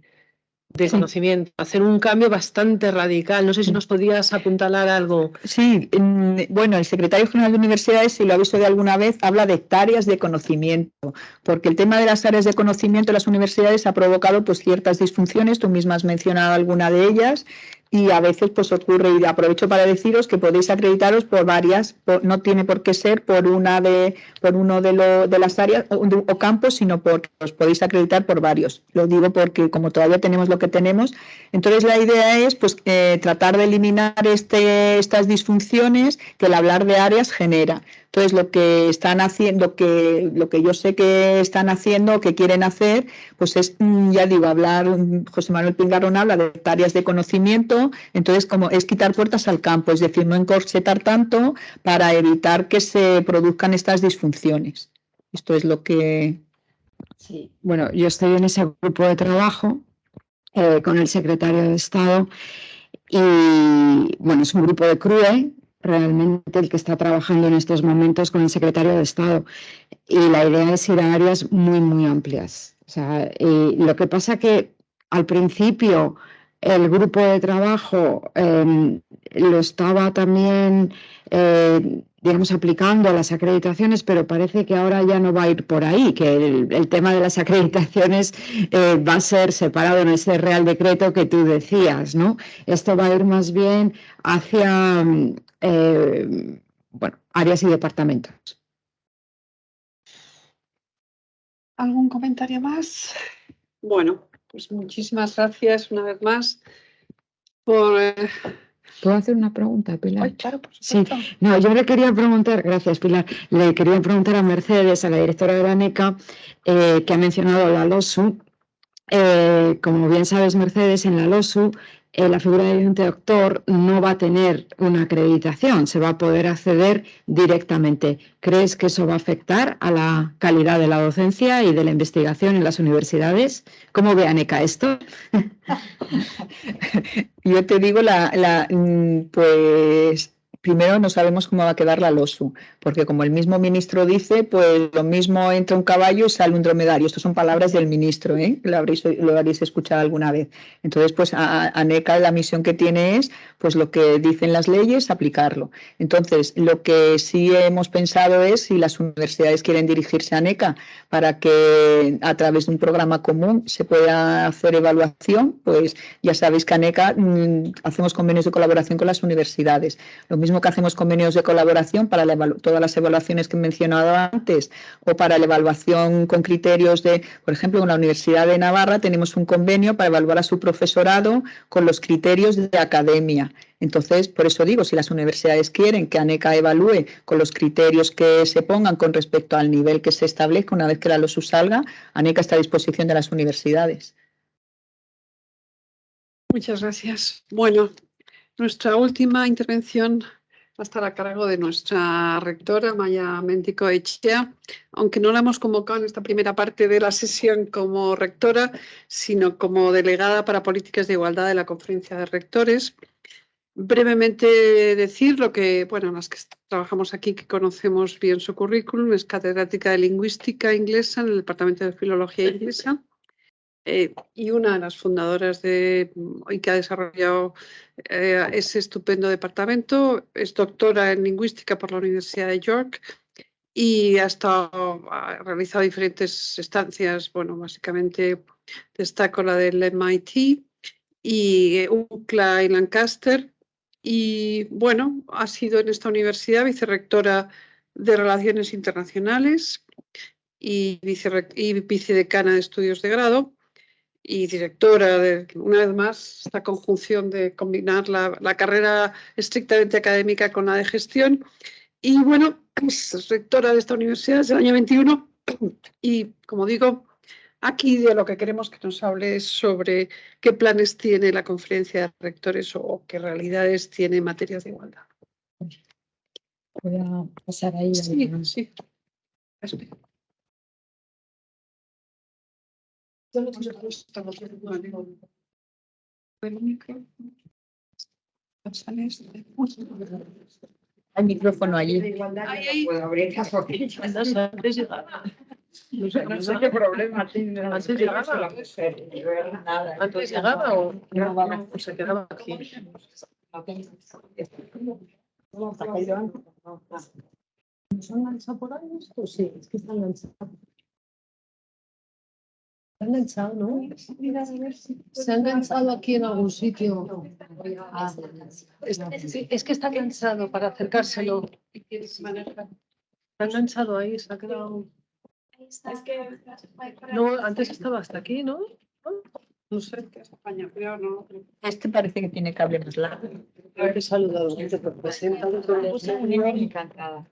conocimiento, hacer un cambio bastante radical. No sé si nos podías apuntalar algo. Sí, bueno, el secretario general de Universidades, si lo ha visto de alguna vez, habla de áreas de conocimiento, porque el tema de las áreas de conocimiento en las universidades ha provocado pues ciertas disfunciones, tú misma has mencionado alguna de ellas, y a veces pues ocurre, y aprovecho para deciros que podéis acreditaros por varias, no tiene por qué ser por uno de las áreas o campos, sino porque os podéis acreditar por varios. Lo digo porque como todavía tenemos lo que tenemos, entonces la idea es pues tratar de eliminar estas disfunciones que el hablar de áreas genera. Entonces, lo que están haciendo, lo que yo sé que están haciendo, que quieren hacer, pues es, ya digo, José Manuel Pingarrón habla de áreas de conocimiento, entonces como es quitar puertas al campo, es decir, no encorsetar tanto para evitar que se produzcan estas disfunciones. Esto es lo que... Sí, bueno, yo estoy en ese grupo de trabajo con el secretario de Estado y, bueno, es un grupo de CRUE, realmente el que está trabajando en estos momentos con el secretario de Estado, y la idea es ir a áreas muy, muy amplias. O sea, lo que pasa que al principio el grupo de trabajo lo estaba también, digamos, aplicando a las acreditaciones, pero parece que ahora ya no va a ir por ahí, que el tema de las acreditaciones va a ser separado en ese Real Decreto que tú decías, ¿no? Esto va a ir más bien hacia áreas y departamentos. ¿Algún comentario más? Bueno, pues muchísimas gracias una vez más por... ¿Puedo hacer una pregunta, Pilar? Ay, claro, por supuesto. Sí, no, yo le quería preguntar, gracias Pilar, le quería preguntar a Mercedes, a la directora de la ANECA, que ha mencionado la LOSU. Como bien sabes, Mercedes, en la LOSU la figura de ayudante doctor no va a tener una acreditación, se va a poder acceder directamente. ¿Crees que eso va a afectar a la calidad de la docencia y de la investigación en las universidades? ¿Cómo ve ANECA esto? Yo te digo, pues Primero no sabemos cómo va a quedar la LOSU, porque como el mismo ministro dice, pues lo mismo entra un caballo y sale un dromedario. Estas son palabras del ministro, ¿eh? Lo habréis escuchado alguna vez. Entonces, pues ANECA la misión que tiene es, pues lo que dicen las leyes, aplicarlo. Entonces, lo que sí hemos pensado es si las universidades quieren dirigirse a ANECA para que a través de un programa común se pueda hacer evaluación, pues ya sabéis que ANECA hacemos convenios de colaboración con las universidades. Lo mismo que hacemos convenios de colaboración para todas las evaluaciones que he mencionado antes o para la evaluación con criterios de, por ejemplo, en la Universidad de Navarra tenemos un convenio para evaluar a su profesorado con los criterios de academia. Entonces, por eso digo, si las universidades quieren que ANECA evalúe con los criterios que se pongan con respecto al nivel que se establezca una vez que la LOSU salga, ANECA está a disposición de las universidades. Muchas gracias. Bueno, nuestra última intervención va a estar a cargo de nuestra rectora, Maya Méntico-Echea, aunque no la hemos convocado en esta primera parte de la sesión como rectora, sino como delegada para políticas de igualdad de la Conferencia de Rectores. Brevemente decir lo que, bueno, las que trabajamos aquí, que conocemos bien su currículum, es catedrática de Lingüística Inglesa en el Departamento de Filología Inglesa y una de las fundadoras y que ha desarrollado ese estupendo departamento. Es doctora en Lingüística por la Universidad de York y ha realizado diferentes estancias, bueno, básicamente destaco la del MIT y UCLA y Lancaster. Y bueno, ha sido en esta universidad vicerrectora de Relaciones Internacionales y vicedecana de Estudios de Grado y directora de, una vez más, esta conjunción de combinar la carrera estrictamente académica con la de gestión. Y bueno, es rectora de esta universidad desde el año 21 y, como digo, aquí de lo que queremos que nos hable es sobre qué planes tiene la conferencia de rectores o qué realidades tiene en materia de igualdad. Voy a pasar ahí. Sí. Hay micrófono allí. No sé qué problema tiene. ¿Antes llegaba? ¿Antes llegaba o no se quedaba aquí? ¿Se han lanzado por ahí esto? Sí, es que están lanzados. Se han enganchado, ¿no? Se han enganchado aquí en algún sitio. Es que está enganchado para acercárselo. Se ha enganchado ahí, se ha quedado. No, antes estaba hasta aquí, ¿no? No sé. Este parece que tiene cable más largo. He saludado gente por presentar. Encantada.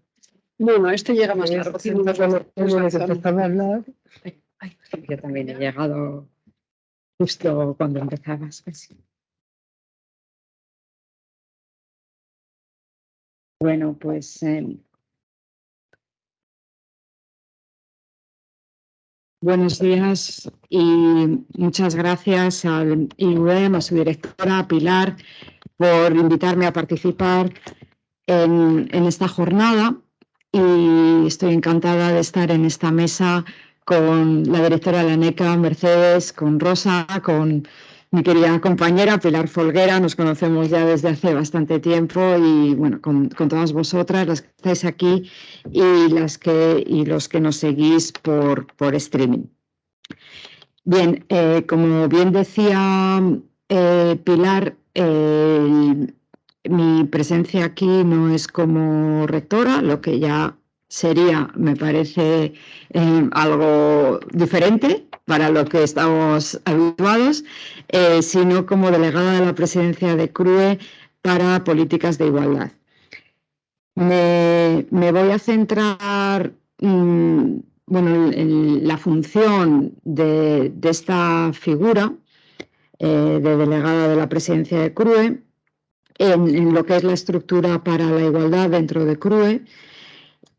Bueno, este llega más largo. Tiene unas Hablar. Yo también he llegado justo cuando empezabas. Bueno, pues buenos días y muchas gracias al IUEM, a su directora Pilar, por invitarme a participar en esta jornada y estoy encantada de estar en esta mesa con la directora de la ANECA, Mercedes, con Rosa, con mi querida compañera Pilar Folguera. Nos conocemos ya desde hace bastante tiempo y bueno, con todas vosotras, las que estáis aquí y los que nos seguís por streaming. Bien, como bien decía Pilar, mi presencia aquí no es como rectora, lo que ya sería, me parece, algo diferente para lo que estamos habituados, sino como delegada de la presidencia de CRUE para políticas de igualdad. Me voy a centrar en la función de esta figura de delegada de la presidencia de CRUE, en lo que es la estructura para la igualdad dentro de CRUE.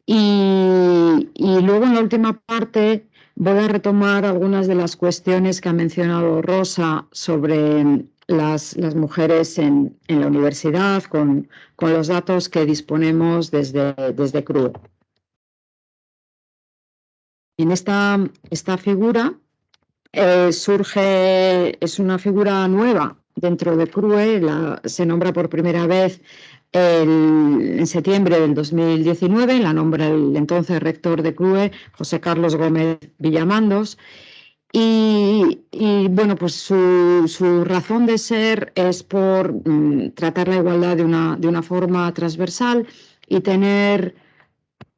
Y luego en la última parte voy a retomar algunas de las cuestiones que ha mencionado Rosa sobre las mujeres en la universidad con los datos que disponemos desde CRUE. En esta figura es una figura nueva dentro de CRUE, se nombra por primera vez en septiembre del 2019, la nombra el entonces rector de CRUE, José Carlos Gómez Villamandos, y bueno, pues su razón de ser es por tratar la igualdad de una forma transversal y tener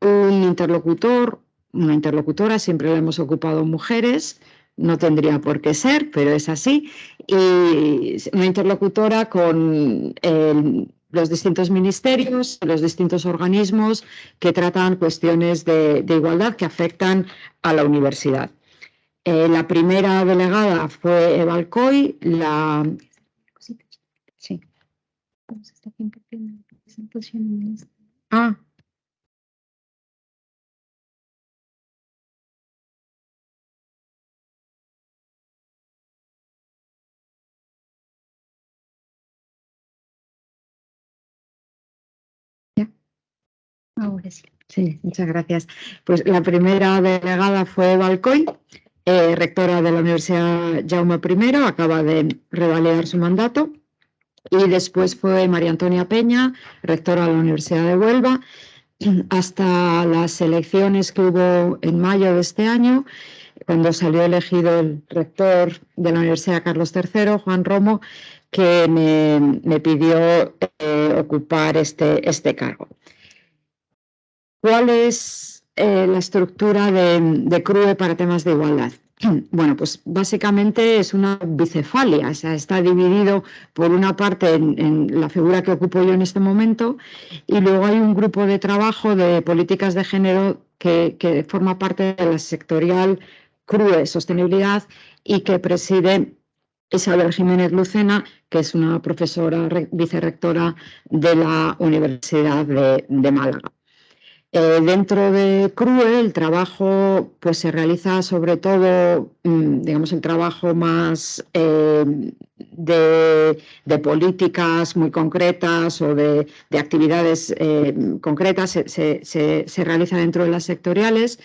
un interlocutor, una interlocutora, siempre lo hemos ocupado mujeres, no tendría por qué ser, pero es así, y una interlocutora con los distintos ministerios, los distintos organismos que tratan cuestiones de igualdad que afectan a la universidad. La primera delegada fue Eva Alcoy, Sí. Ah. Ahora sí. Sí, muchas gracias. Pues la primera delegada fue Eva Alcoy, rectora de la Universidad Jaume I, acaba de revalidar su mandato. Y después fue María Antonia Peña, rectora de la Universidad de Huelva, hasta las elecciones que hubo en mayo de este año, cuando salió elegido el rector de la Universidad Carlos III, Juan Romo, que me pidió ocupar este cargo. ¿Cuál es la estructura de CRUE para temas de igualdad? Bueno, pues básicamente es una bicefalia, o sea, está dividido por una parte en la figura que ocupo yo en este momento y luego hay un grupo de trabajo de políticas de género que forma parte de la sectorial CRUE Sostenibilidad y que preside Isabel Jiménez Lucena, que es una profesora vicerrectora de la Universidad de Málaga. Dentro de CRUE el trabajo pues, se realiza sobre todo, digamos, el trabajo más de políticas muy concretas o de actividades concretas, se realiza dentro de las sectoriales.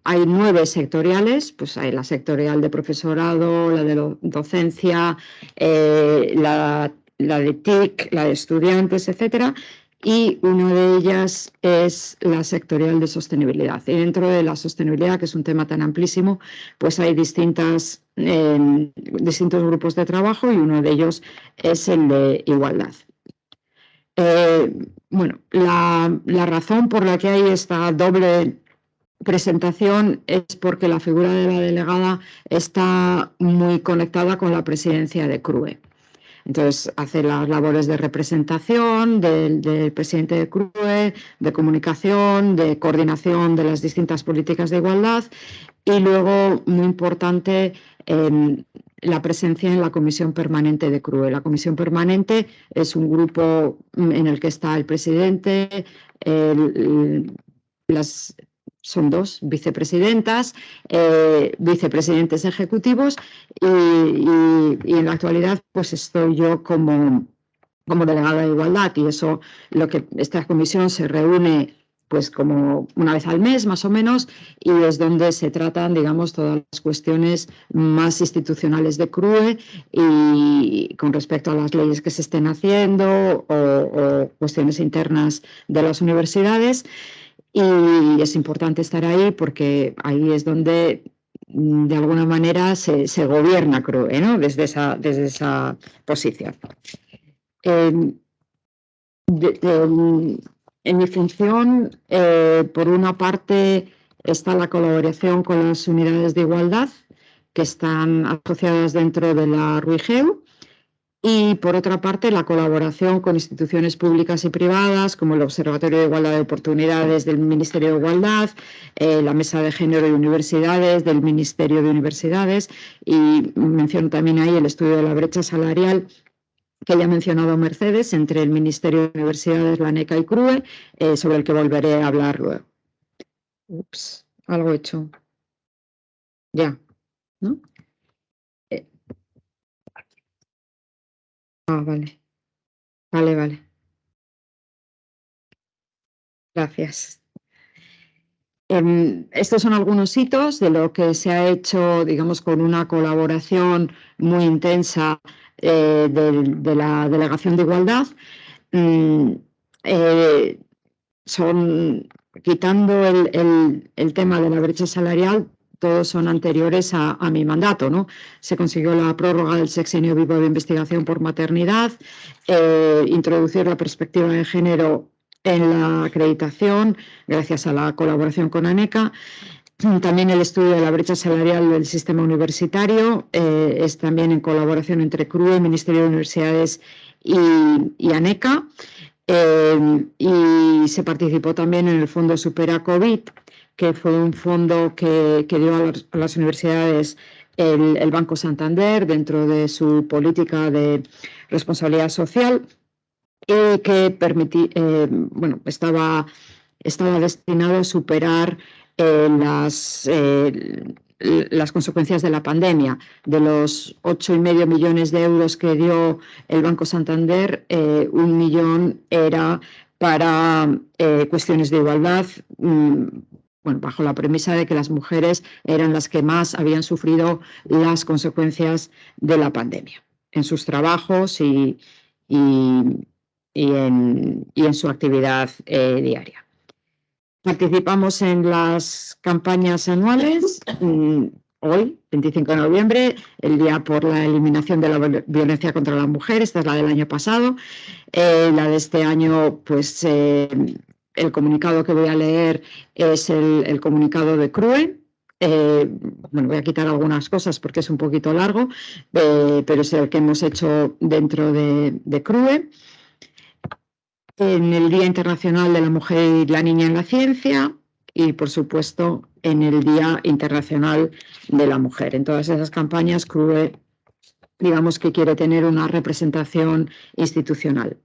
Hay 9 sectoriales, pues hay la sectorial de profesorado, la de docencia, la de TIC, la de estudiantes, etcétera. Y una de ellas es la sectorial de sostenibilidad. Y dentro de la sostenibilidad, que es un tema tan amplísimo, pues hay distintos grupos de trabajo y uno de ellos es el de igualdad. Bueno, la razón por la que hay esta doble presentación es porque la figura de la delegada está muy conectada con la presidencia de CRUE. Entonces, hace las labores de representación del presidente de CRUE, de comunicación, de coordinación de las distintas políticas de igualdad y luego, muy importante, la presencia en la Comisión Permanente de CRUE. La Comisión Permanente es un grupo en el que está el presidente, son 2 vicepresidentas, vicepresidentes ejecutivos y en la actualidad pues estoy yo como delegada de igualdad y eso, esta comisión se reúne pues como una vez al mes más o menos y es donde se tratan, digamos, todas las cuestiones más institucionales de CRUE y con respecto a las leyes que se estén haciendo o cuestiones internas de las universidades. Y es importante estar ahí porque ahí es donde de alguna manera se gobierna CRUE, ¿no? Desde esa posición. En mi función, por una parte, está la colaboración con las unidades de igualdad que están asociadas dentro de la RUIGEU y, por otra parte, la colaboración con instituciones públicas y privadas como el Observatorio de Igualdad de Oportunidades del Ministerio de Igualdad, la Mesa de Género y Universidades del Ministerio de Universidades y menciono también ahí el estudio de la brecha salarial que ya ha mencionado Mercedes, entre el Ministerio de Universidades, la NECA y CRUE, sobre el que volveré a hablar luego. Ups, algo hecho. Ya, ¿no? Vale. Vale. Gracias. Estos son algunos hitos de lo que se ha hecho, digamos, con una colaboración muy intensa de la Delegación de Igualdad. Son, quitando el tema de la brecha salarial, todos son anteriores a mi mandato, ¿no? Se consiguió la prórroga del sexenio vivo de investigación por maternidad, introducir la perspectiva de género en la acreditación, gracias a la colaboración con ANECA. También el estudio de la brecha salarial del sistema universitario es también en colaboración entre CRUE, Ministerio de Universidades y ANECA. Y se participó también en el Fondo Supera COVID, que fue un fondo que dio a las universidades el Banco Santander dentro de su política de responsabilidad social, que estaba destinado a superar las consecuencias de la pandemia. De los 8,5 millones de euros que dio el Banco Santander, 1 millón era para cuestiones de igualdad, bajo la premisa de que las mujeres eran las que más habían sufrido las consecuencias de la pandemia en sus trabajos y en su actividad diaria. Participamos en las campañas anuales. Hoy, 25 de noviembre, el Día por la Eliminación de la Violencia contra la Mujer. Esta es la del año pasado. La de este año, pues el comunicado que voy a leer es el comunicado de CRUE. Voy a quitar algunas cosas porque es un poquito largo, pero es el que hemos hecho dentro de CRUE. En el Día Internacional de la Mujer y la Niña en la Ciencia y, por supuesto, en el Día Internacional de la Mujer. En todas esas campañas, CRUE, digamos que quiere tener una representación institucional.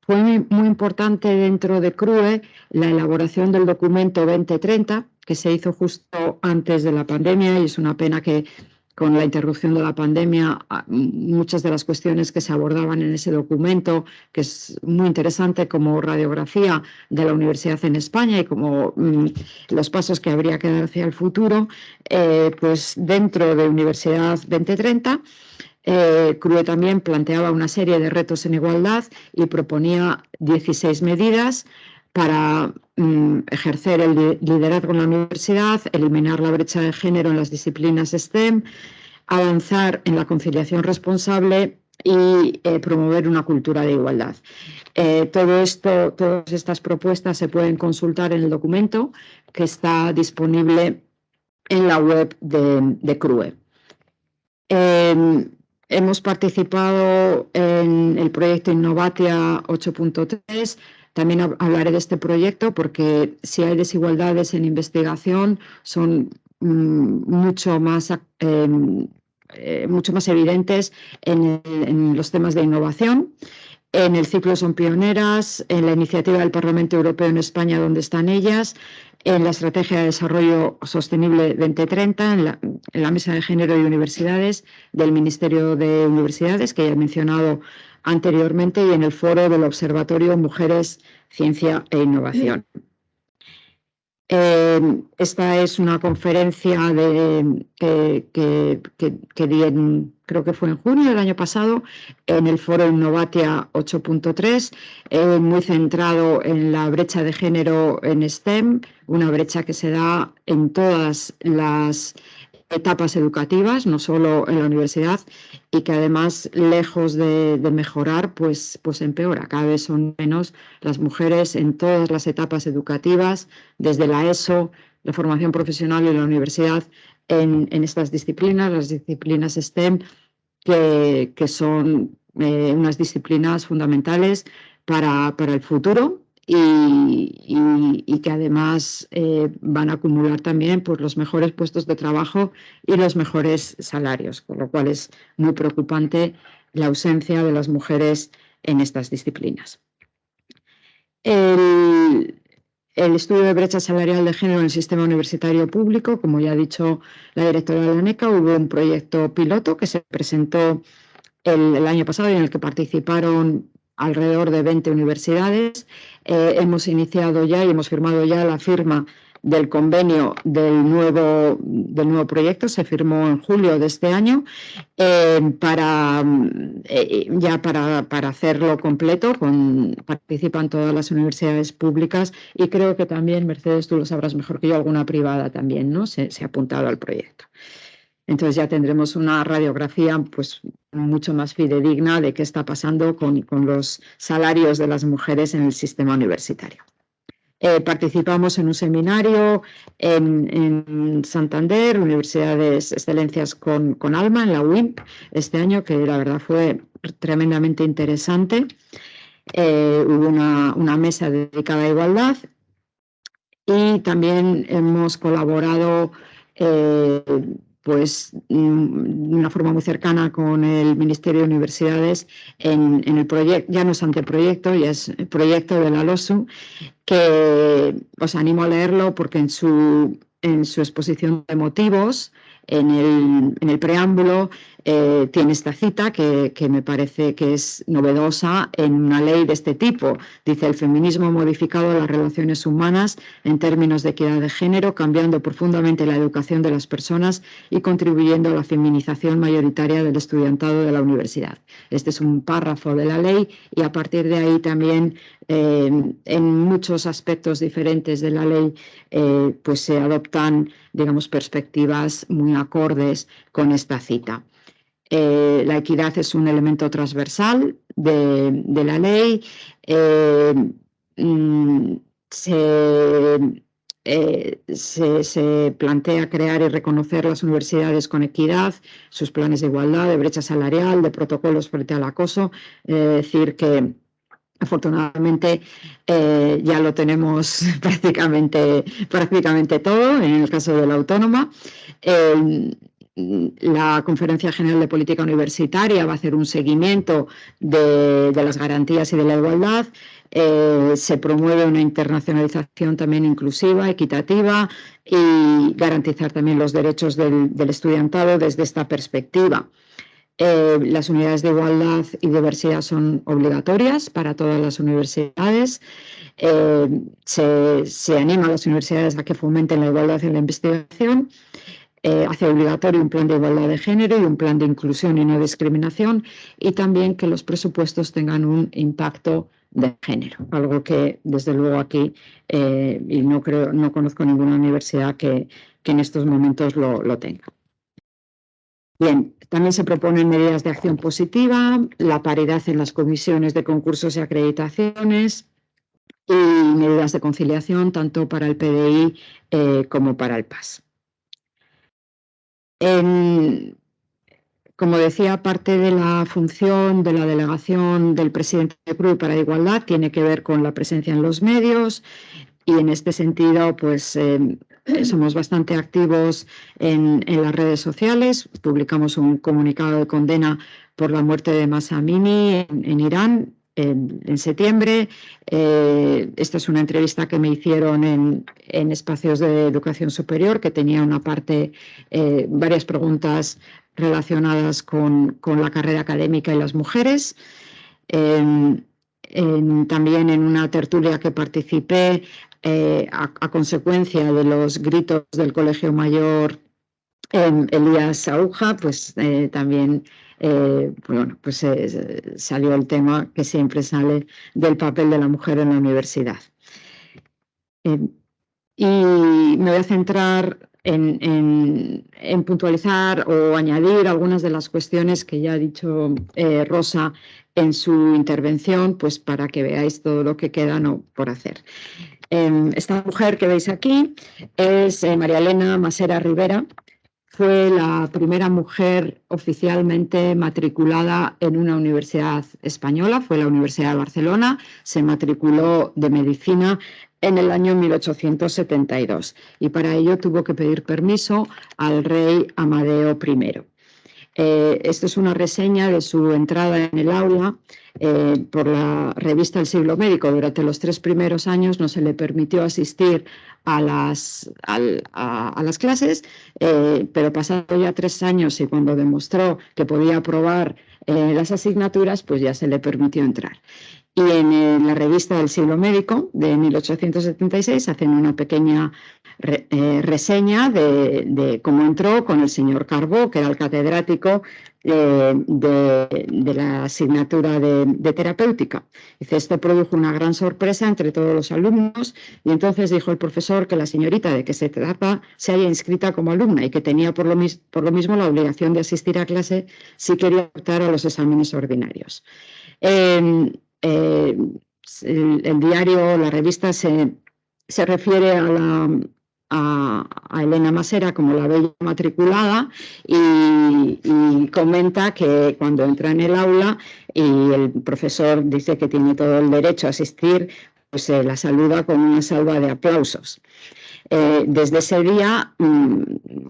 Fue muy importante dentro de CRUE la elaboración del documento 2030, que se hizo justo antes de la pandemia, y es una pena que con la interrupción de la pandemia, muchas de las cuestiones que se abordaban en ese documento, que es muy interesante como radiografía de la universidad en España y como los pasos que habría que dar hacia el futuro, pues dentro de Universidad 2030, CRUE también planteaba una serie de retos en igualdad y proponía 16 medidas para ejercer el liderazgo en la universidad, eliminar la brecha de género en las disciplinas STEM, avanzar en la conciliación responsable y promover una cultura de igualdad. Todas estas propuestas se pueden consultar en el documento que está disponible en la web de CRUE. Hemos participado en el proyecto Innovatia 8.3. También hablaré de este proyecto porque si hay desigualdades en investigación son mucho más evidentes en los temas de innovación. En el ciclo son pioneras, en la iniciativa del Parlamento Europeo en España, donde están ellas, en la Estrategia de Desarrollo Sostenible 2030, en la Mesa de Género y Universidades del Ministerio de Universidades, que ya he mencionado anteriormente, y en el foro del Observatorio Mujeres, Ciencia e Innovación. Esta es una conferencia que di creo que fue en junio del año pasado, en el foro Innovatia 8.3, muy centrado en la brecha de género en STEM, una brecha que se da en todas las etapas educativas, no solo en la universidad, y que además, lejos de mejorar, pues empeora. Cada vez son menos las mujeres en todas las etapas educativas, desde la ESO, la formación profesional y la universidad, en estas disciplinas, las disciplinas STEM, que son unas disciplinas fundamentales para el futuro y que además van a acumular también pues, los mejores puestos de trabajo y los mejores salarios, con lo cual es muy preocupante la ausencia de las mujeres en estas disciplinas. El estudio de brecha salarial de género en el sistema universitario público, como ya ha dicho la directora de la ANECA, hubo un proyecto piloto que se presentó el año pasado y en el que participaron alrededor de 20 universidades. Hemos iniciado ya y hemos firmado ya la firma del convenio del nuevo proyecto. Se firmó en julio de este año para hacerlo completo. Participan todas las universidades públicas y creo que también, Mercedes, tú lo sabrás mejor que yo, alguna privada también, ¿no? Se ha apuntado al proyecto. Entonces ya tendremos una radiografía pues, mucho más fidedigna de qué está pasando con los salarios de las mujeres en el sistema universitario. Participamos en un seminario en Santander, Universidades Excelencias con Alma, en la UIMP, este año, que la verdad fue tremendamente interesante. Hubo una mesa dedicada a igualdad y también hemos colaborado pues de una forma muy cercana con el Ministerio de Universidades en el proyecto, ya no es anteproyecto, ya es el proyecto de la LOSU, que os animo a leerlo porque en su exposición de motivos, en el preámbulo, tiene esta cita que me parece que es novedosa en una ley de este tipo. Dice: el feminismo ha modificado las relaciones humanas en términos de equidad de género, cambiando profundamente la educación de las personas y contribuyendo a la feminización mayoritaria del estudiantado de la universidad. Este es un párrafo de la ley y a partir de ahí también en muchos aspectos diferentes de la ley pues se adoptan, digamos, perspectivas muy acordes con esta cita. La equidad es un elemento transversal de la ley. Se plantea crear y reconocer las universidades con equidad, sus planes de igualdad, de brecha salarial, de protocolos frente al acoso. Decir que afortunadamente ya lo tenemos prácticamente todo en el caso de la Autónoma. La Conferencia General de Política Universitaria va a hacer un seguimiento de las garantías y de la igualdad. Se promueve una internacionalización también inclusiva, equitativa y garantizar también los derechos del estudiantado desde esta perspectiva. Las unidades de igualdad y diversidad son obligatorias para todas las universidades. Se anima a las universidades a que fomenten la igualdad en la investigación. Hace obligatorio un plan de igualdad de género y un plan de inclusión y no discriminación, y también que los presupuestos tengan un impacto de género, algo que desde luego aquí y no conozco ninguna universidad que en estos momentos lo tenga. Bien, también se proponen medidas de acción positiva, la paridad en las comisiones de concursos y acreditaciones y medidas de conciliación tanto para el PDI como para el PAS. Como decía, parte de la función de la delegación del presidente de CRUE para Igualdad tiene que ver con la presencia en los medios y en este sentido pues somos bastante activos en las redes sociales. Publicamos un comunicado de condena por la muerte de Mahsa Amini en Irán en septiembre. Esta es una entrevista que me hicieron en Espacios de Educación Superior, que tenía una parte, varias preguntas relacionadas con la carrera académica y las mujeres. También en una tertulia que participé a consecuencia de los gritos del Colegio Mayor Elías Aúja, pues también salió el tema que siempre sale del papel de la mujer en la universidad. Y me voy a centrar en puntualizar o añadir algunas de las cuestiones que ya ha dicho Rosa en su intervención, pues para que veáis todo lo que queda por hacer. Esta mujer que veis aquí es María Elena Masera Rivera. Fue la primera mujer oficialmente matriculada en una universidad española, fue la Universidad de Barcelona, se matriculó de medicina en el año 1872 y para ello tuvo que pedir permiso al rey Amadeo I. Esto es una reseña de su entrada en el aula por la revista El Siglo Médico. Durante los 3 primeros años no se le permitió asistir a las clases, pero pasado ya 3 años y cuando demostró que podía aprobar las asignaturas, pues ya se le permitió entrar. Y en la revista del Siglo Médico de 1876 hacen una pequeña reseña de cómo entró con el señor Carbó, que era el catedrático de la asignatura de terapéutica. Dice, esto produjo una gran sorpresa entre todos los alumnos y entonces dijo el profesor que la señorita de que se trata se haya inscrita como alumna y que tenía por lo mismo la obligación de asistir a clase si quería optar a los exámenes ordinarios. El diario, la revista se refiere a Elena Masera como la bella matriculada y comenta que cuando entra en el aula y el profesor dice que tiene todo el derecho a asistir, pues la saluda con una salva de aplausos. Desde ese día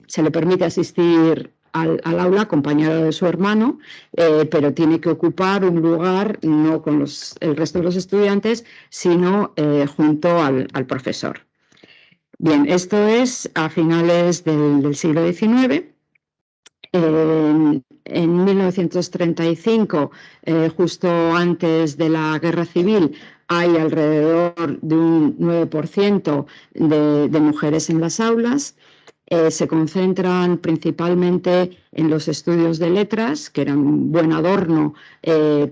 se le permite asistir al aula acompañado de su hermano, pero tiene que ocupar un lugar no con el resto de los estudiantes, sino junto al profesor. Bien, esto es a finales del siglo XIX. En 1935, justo antes de la Guerra Civil, hay alrededor de un 9% de mujeres en las aulas. Se concentran principalmente en los estudios de letras, que eran un buen adorno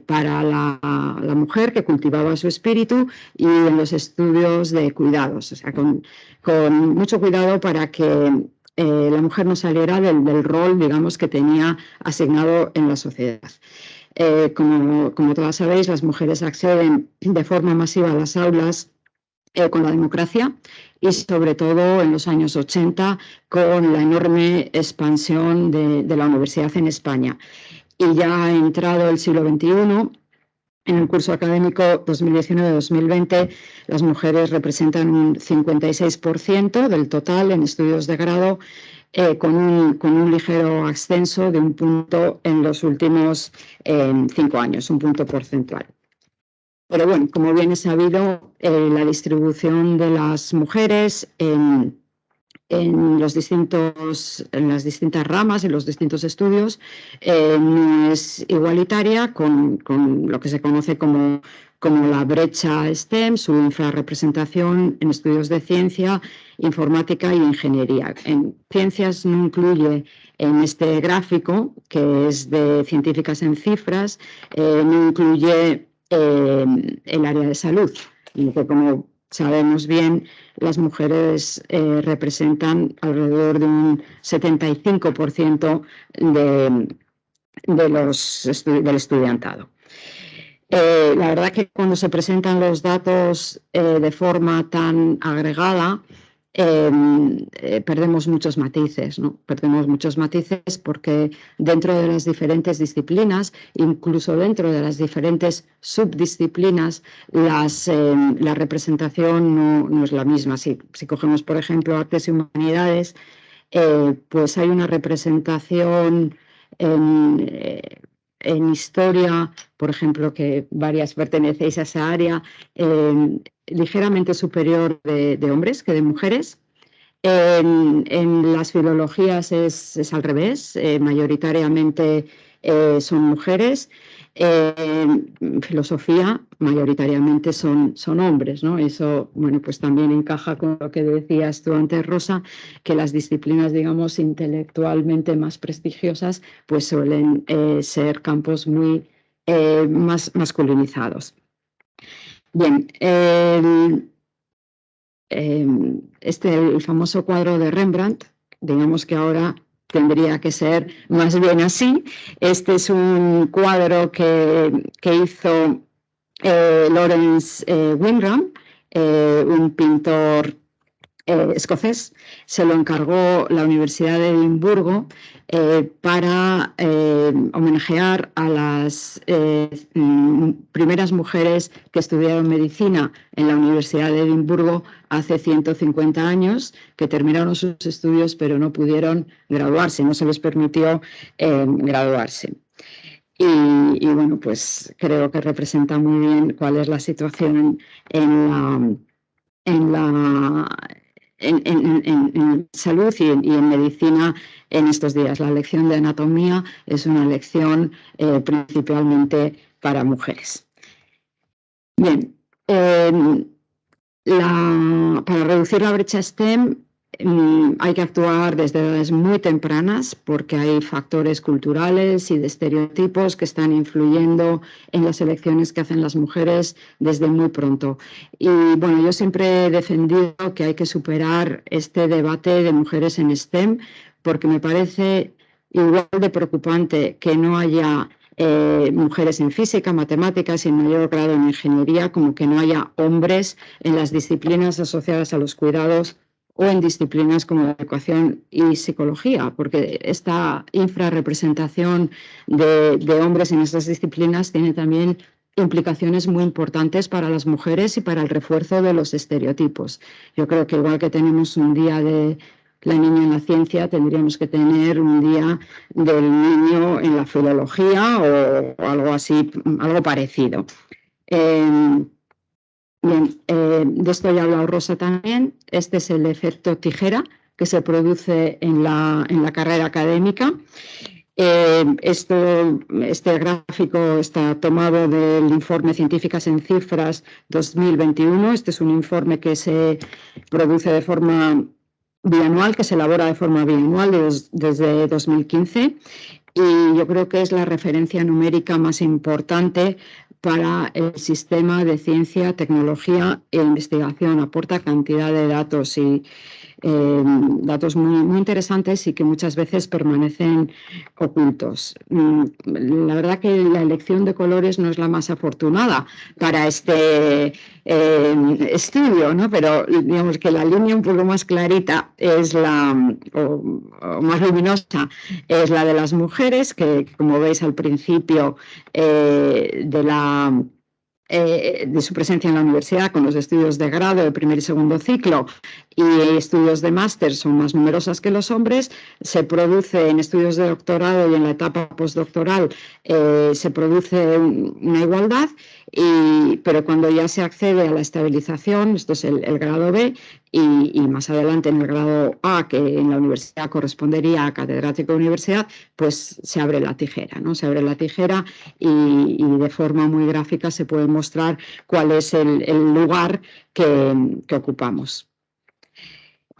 para la mujer que cultivaba su espíritu, y en los estudios de cuidados, o sea, con mucho cuidado para que la mujer no saliera del rol, digamos, que tenía asignado en la sociedad. Como todas sabéis, las mujeres acceden de forma masiva a las aulas con la democracia y sobre todo en los años 80 con la enorme expansión de la universidad en España. Y ya ha entrado el siglo XXI. En el curso académico 2019-2020, las mujeres representan un 56% del total en estudios de grado, con un ligero ascenso de un punto en los últimos 5 años, un punto porcentual. Pero bueno, como bien es sabido, la distribución de las mujeres en las distintas ramas, en los distintos estudios, no es igualitaria con lo que se conoce como la brecha STEM, su infrarrepresentación en estudios de ciencia, informática y ingeniería. En ciencias no incluye en este gráfico, que es de científicas en cifras, no incluye el área de salud, y que, como sabemos bien, las mujeres representan alrededor de un 75% del estudiantado. La verdad que cuando se presentan los datos de forma tan agregada, perdemos muchos matices, ¿no? Perdemos muchos matices porque dentro de las diferentes disciplinas, incluso dentro de las diferentes subdisciplinas, la representación no es la misma. Si cogemos, por ejemplo, artes y humanidades, pues hay una representación en historia, por ejemplo, que varias pertenecéis a esa área, ligeramente superior de hombres que de mujeres. En las filologías es al revés, mayoritariamente son mujeres. En filosofía mayoritariamente son hombres, ¿no? Eso, bueno, pues también encaja con lo que decías tú antes, Rosa, que las disciplinas, digamos, intelectualmente más prestigiosas, pues suelen ser campos muy más masculinizados. Bien, el famoso cuadro de Rembrandt, digamos que ahora tendría que ser más bien así. Este es un cuadro que hizo Lawrence Wingram, un pintor escocés. Se lo encargó la Universidad de Edimburgo para homenajear a las primeras mujeres que estudiaron medicina en la Universidad de Edimburgo hace 150 años, que terminaron sus estudios pero no pudieron graduarse, no se les permitió graduarse. Y bueno, pues creo que representa muy bien cuál es la situación en en salud y en medicina en estos días. La lección de anatomía es una lección principalmente para mujeres. Bien, para reducir la brecha STEM hay que actuar desde edades muy tempranas porque hay factores culturales y de estereotipos que están influyendo en las elecciones que hacen las mujeres desde muy pronto. Y bueno, yo siempre he defendido que hay que superar este debate de mujeres en STEM porque me parece igual de preocupante que no haya mujeres en física, matemáticas y en mayor grado en ingeniería, como que no haya hombres en las disciplinas asociadas a los cuidados o en disciplinas como educación y psicología, porque esta infrarrepresentación de hombres en estas disciplinas tiene también implicaciones muy importantes para las mujeres y para el refuerzo de los estereotipos. Yo creo que igual que tenemos un día de la niña en la ciencia, tendríamos que tener un día del niño en la filología o algo así, algo parecido. Bien, de esto ya ha hablado Rosa también. Este es el efecto tijera que se produce en la carrera académica. Este gráfico está tomado del informe Científicas en Cifras 2021. Este es un informe que se produce de forma bianual, que se elabora de forma bianual desde 2015. Y yo creo que es la referencia numérica más importante para el sistema de ciencia, tecnología e investigación. Aporta cantidad de datos y datos muy interesantes y que muchas veces permanecen ocultos. La verdad que la elección de colores no es la más afortunada para este estudio, ¿no? Pero digamos que la línea un poco más clarita es o más luminosa es la de las mujeres, que como veis al principio de su presencia en la universidad con los estudios de grado de primer y segundo ciclo y estudios de máster son más numerosas que los hombres, se produce en estudios de doctorado y en la etapa postdoctoral se produce una igualdad, pero cuando ya se accede a la estabilización, esto es el grado B, y más adelante en el grado A, que en la universidad correspondería a catedrático de universidad, pues se abre la tijera, ¿no? Se abre la tijera y de forma muy gráfica se puede mostrar cuál es el lugar que ocupamos.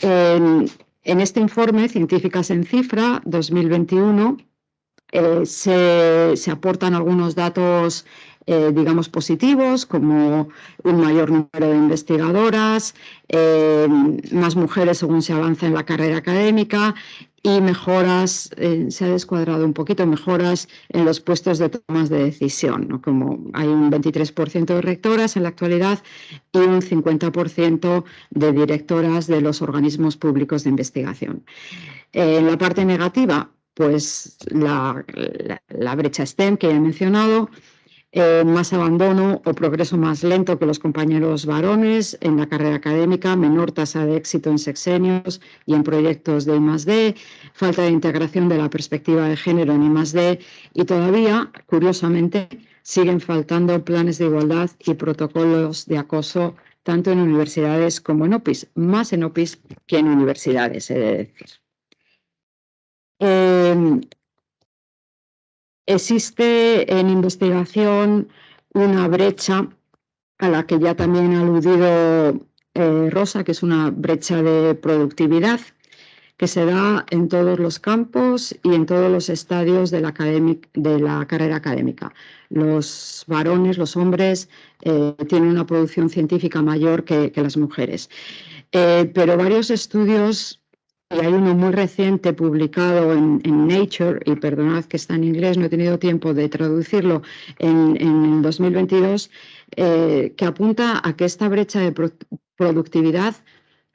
En este informe, Científicas en Cifra 2021, se aportan algunos datos, digamos, positivos, como un mayor número de investigadoras, más mujeres según se avanza en la carrera académica y mejoras, se ha descuadrado un poquito, mejoras en los puestos de tomas de decisión, ¿no? Como hay un 23% de rectoras en la actualidad y un 50% de directoras de los organismos públicos de investigación. En la parte negativa, pues la brecha STEM que ya he mencionado, más abandono o progreso más lento que los compañeros varones en la carrera académica, menor tasa de éxito en sexenios y en proyectos de I+D, falta de integración de la perspectiva de género en I+D y todavía, curiosamente, siguen faltando planes de igualdad y protocolos de acoso tanto en universidades como en OPIs, más en OPIs que en universidades, he de decir. Existe en investigación una brecha a la que ya también ha aludido Rosa, que es una brecha de productividad que se da en todos los campos y en todos los estadios de la carrera académica. Los varones, los hombres, tienen una producción científica mayor que las mujeres. Pero varios estudios, y hay uno muy reciente publicado en Nature, y perdonad que está en inglés, no he tenido tiempo de traducirlo, en 2022, que apunta a que esta brecha de productividad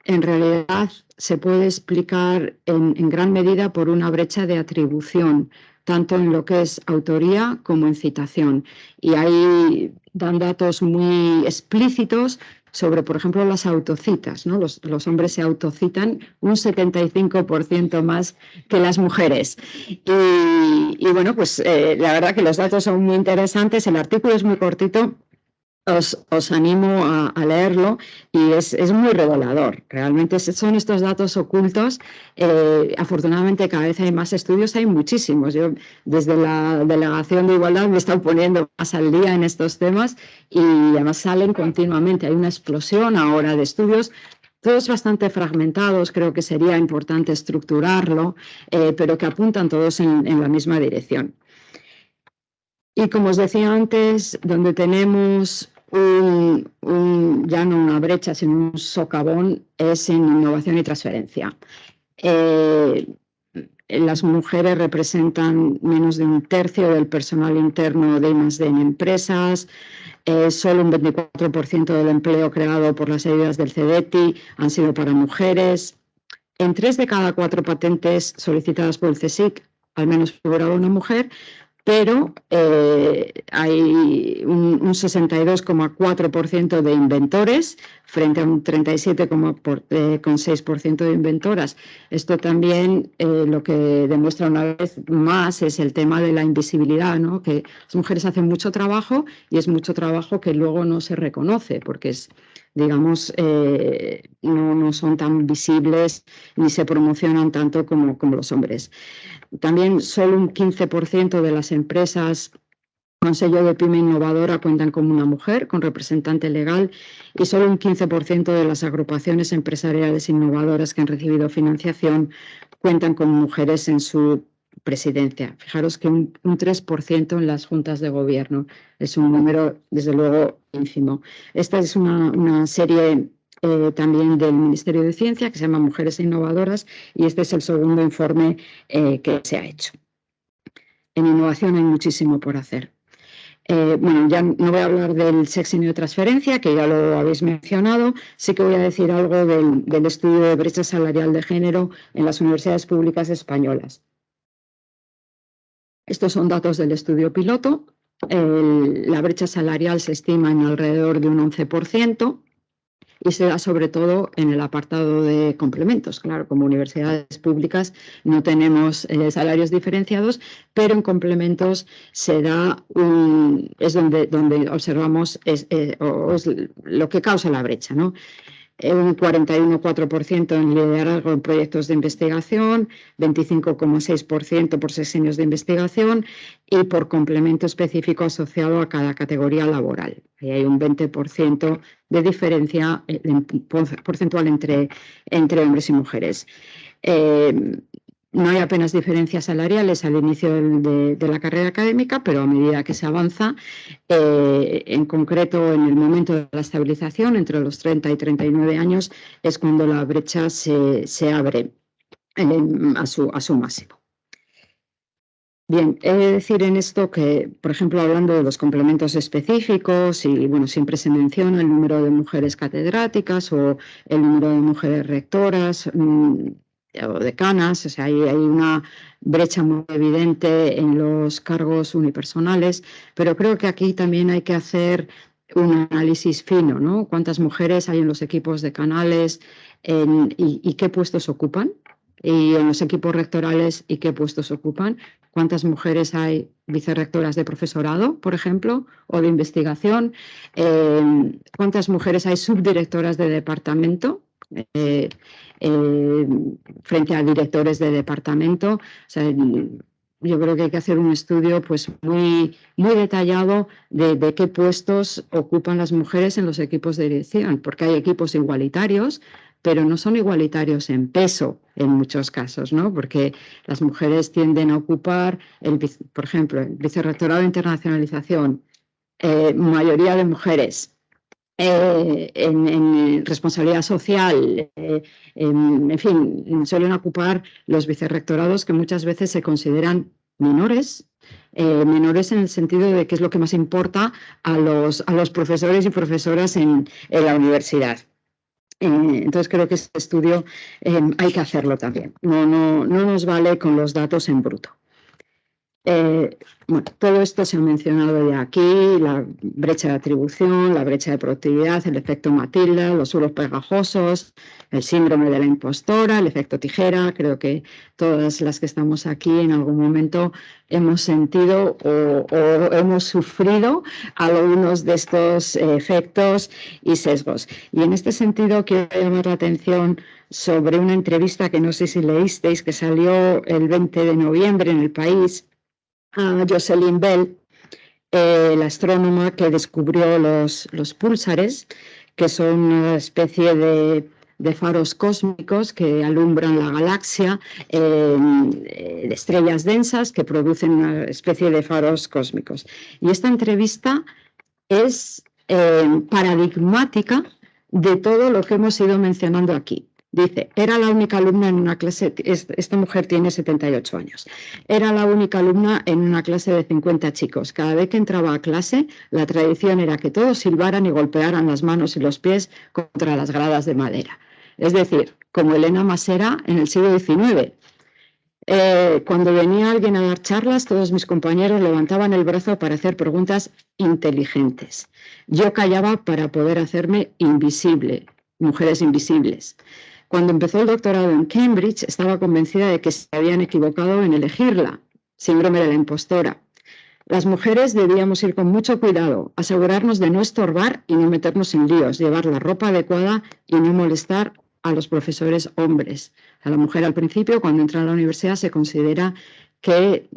en realidad se puede explicar en gran medida por una brecha de atribución, tanto en lo que es autoría como en citación. Y ahí dan datos muy explícitos sobre, por ejemplo, las autocitas, ¿no? Los hombres se autocitan un 75% más que las mujeres. Y bueno, pues la verdad que los datos son muy interesantes, el artículo es muy cortito, os animo a leerlo y es muy revelador. Realmente son estos datos ocultos. Afortunadamente cada vez hay más estudios, hay muchísimos. Yo desde la Delegación de Igualdad me he estado poniendo más al día en estos temas y además salen continuamente. Hay una explosión ahora de estudios. Todos bastante fragmentados, creo que sería importante estructurarlo, pero que apuntan todos en la misma dirección. Y como os decía antes, donde tenemos ya no una brecha, sino un socavón, es en innovación y transferencia. Las mujeres representan menos de un tercio del personal interno de I+D en empresas. Solo un 24% del empleo creado por las ayudas del CEDETI han sido para mujeres. En 3 de cada 4 patentes solicitadas por el CSIC, al menos figuraba una mujer, pero hay un 62,4% de inventores frente a un 37,6% de inventoras. Esto también lo que demuestra una vez más es el tema de la invisibilidad, ¿no? Que las mujeres hacen mucho trabajo y es mucho trabajo que luego no se reconoce porque es, digamos, no son tan visibles ni se promocionan tanto como los hombres. También solo un 15% de las empresas con sello de pyme innovadora cuentan con una mujer, con representante legal, y solo un 15% de las agrupaciones empresariales innovadoras que han recibido financiación cuentan con mujeres en su presidencia. Fijaros que un 3% en las juntas de gobierno es un número, desde luego, ínfimo. Esta es una serie también del Ministerio de Ciencia, que se llama Mujeres Innovadoras, y este es el segundo informe que se ha hecho. En innovación hay muchísimo por hacer. Bueno, ya no voy a hablar del sexenio de transferencia, que ya lo habéis mencionado. Sí que voy a decir algo del estudio de brecha salarial de género en las universidades públicas españolas. Estos son datos del estudio piloto. La brecha salarial se estima en alrededor de un 11%. Y se da sobre todo en el apartado de complementos. Claro, como universidades públicas no tenemos salarios diferenciados, pero en complementos se da es donde observamos es lo que causa la brecha, ¿no? Un 41,4% en liderazgo en proyectos de investigación, 25,6% por sexenios de investigación y por complemento específico asociado a cada categoría laboral. Ahí hay un 20% de diferencia porcentual entre hombres y mujeres. No hay apenas diferencias salariales al inicio de la carrera académica, pero a medida que se avanza, en concreto en el momento de la estabilización, entre los 30 y 39 años, es cuando la brecha se abre a su máximo. Bien, he de decir en esto que, por ejemplo, hablando de los complementos específicos, y bueno, siempre se menciona el número de mujeres catedráticas o el número de mujeres rectoras o decanas, o sea, hay una brecha muy evidente en los cargos unipersonales, pero creo que aquí también hay que hacer un análisis fino, ¿no? ¿Cuántas mujeres hay en los equipos decanales y qué puestos ocupan? Y en los equipos rectorales y qué puestos ocupan, cuántas mujeres hay vicerrectoras de profesorado, por ejemplo, o de investigación, cuántas mujeres hay subdirectoras de departamento frente a directores de departamento. O sea, yo creo que hay que hacer un estudio pues, muy detallado de qué puestos ocupan las mujeres en los equipos de dirección, porque hay equipos igualitarios, pero no son igualitarios en peso en muchos casos, ¿no? Porque las mujeres tienden a ocupar, por ejemplo, el vicerrectorado de internacionalización, mayoría de mujeres. En responsabilidad social, en fin, suelen ocupar los vicerrectorados que muchas veces se consideran menores en el sentido de que es lo que más importa a los profesores y profesoras en la universidad. Entonces creo que este estudio hay que hacerlo también. No nos vale con los datos en bruto. Bueno, todo esto se ha mencionado ya aquí, la brecha de atribución, la brecha de productividad, el efecto Matilda, los suelos pegajosos, el síndrome de la impostora, el efecto tijera. Creo que todas las que estamos aquí en algún momento hemos sentido o hemos sufrido algunos de estos efectos y sesgos. Y en este sentido quiero llamar la atención sobre una entrevista que no sé si leísteis, que salió el 20 de noviembre en El País, a Jocelyn Bell, la astrónoma que descubrió los púlsares, que son una especie de faros cósmicos que alumbran la galaxia, de estrellas densas que producen una especie de faros cósmicos. Y esta entrevista es paradigmática de todo lo que hemos ido mencionando aquí. Dice, era la única alumna en una clase, esta mujer tiene 78 años, era la única alumna en una clase de 50 chicos. Cada vez que entraba a clase, la tradición era que todos silbaran y golpearan las manos y los pies contra las gradas de madera. Es decir, como Elena Masera en el siglo XIX. Cuando venía alguien a dar charlas, todos mis compañeros levantaban el brazo para hacer preguntas inteligentes. Yo callaba para poder hacerme invisible, mujeres invisibles. Cuando empezó el doctorado en Cambridge, estaba convencida de que se habían equivocado en elegirla, síndrome de la impostora. Las mujeres debíamos ir con mucho cuidado, asegurarnos de no estorbar y no meternos en líos, llevar la ropa adecuada y no molestar a los profesores hombres. A la mujer al principio, cuando entra a la universidad, se considera que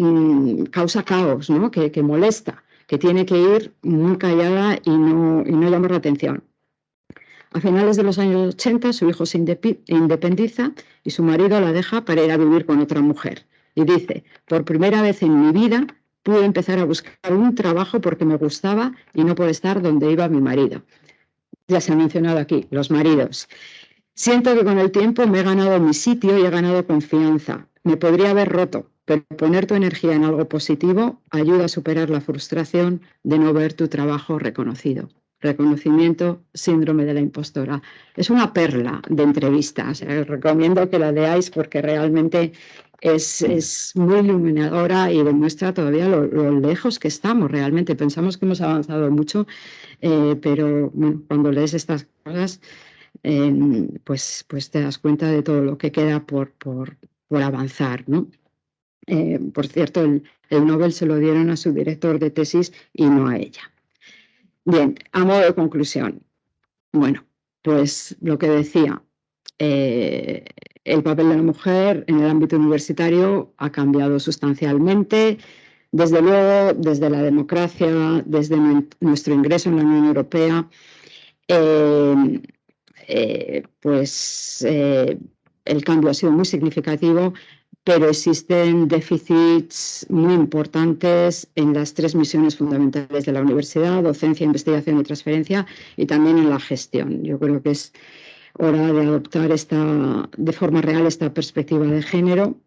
causa caos, ¿no? que molesta, que tiene que ir muy callada y no llamar la atención. A finales de los años 80, su hijo se independiza y su marido la deja para ir a vivir con otra mujer. Y dice, por primera vez en mi vida pude empezar a buscar un trabajo porque me gustaba y no por estar donde iba mi marido. Ya se ha mencionado aquí, los maridos. Siento que con el tiempo me he ganado mi sitio y he ganado confianza. Me podría haber roto, pero poner tu energía en algo positivo ayuda a superar la frustración de no ver tu trabajo reconocido. Reconocimiento, síndrome de la impostora. Es una perla de entrevistas. Recomiendo que la leáis porque realmente es muy iluminadora y demuestra todavía lo lejos que estamos realmente. Pensamos que hemos avanzado mucho, pero bueno, cuando lees estas cosas, pues te das cuenta de todo lo que queda por avanzar, ¿no? Por cierto, el Nobel se lo dieron a su director de tesis y no a ella. Bien, a modo de conclusión, bueno, pues lo que decía, el papel de la mujer en el ámbito universitario ha cambiado sustancialmente, desde luego, desde la democracia, desde nuestro ingreso en la Unión Europea, el cambio ha sido muy significativo, pero existen déficits muy importantes en las tres misiones fundamentales de la universidad: docencia, investigación y transferencia, y también en la gestión. Yo creo que es hora de adoptar de forma real esta perspectiva de género,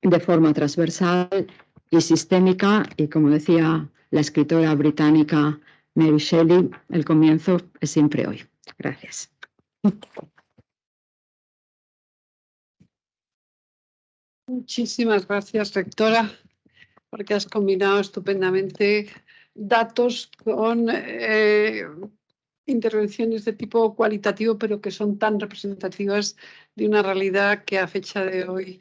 de forma transversal y sistémica, y como decía la escritora británica Mary Shelley, el comienzo es siempre hoy. Gracias. Muchísimas gracias, rectora, porque has combinado estupendamente datos con intervenciones de tipo cualitativo, pero que son tan representativas de una realidad que a fecha de hoy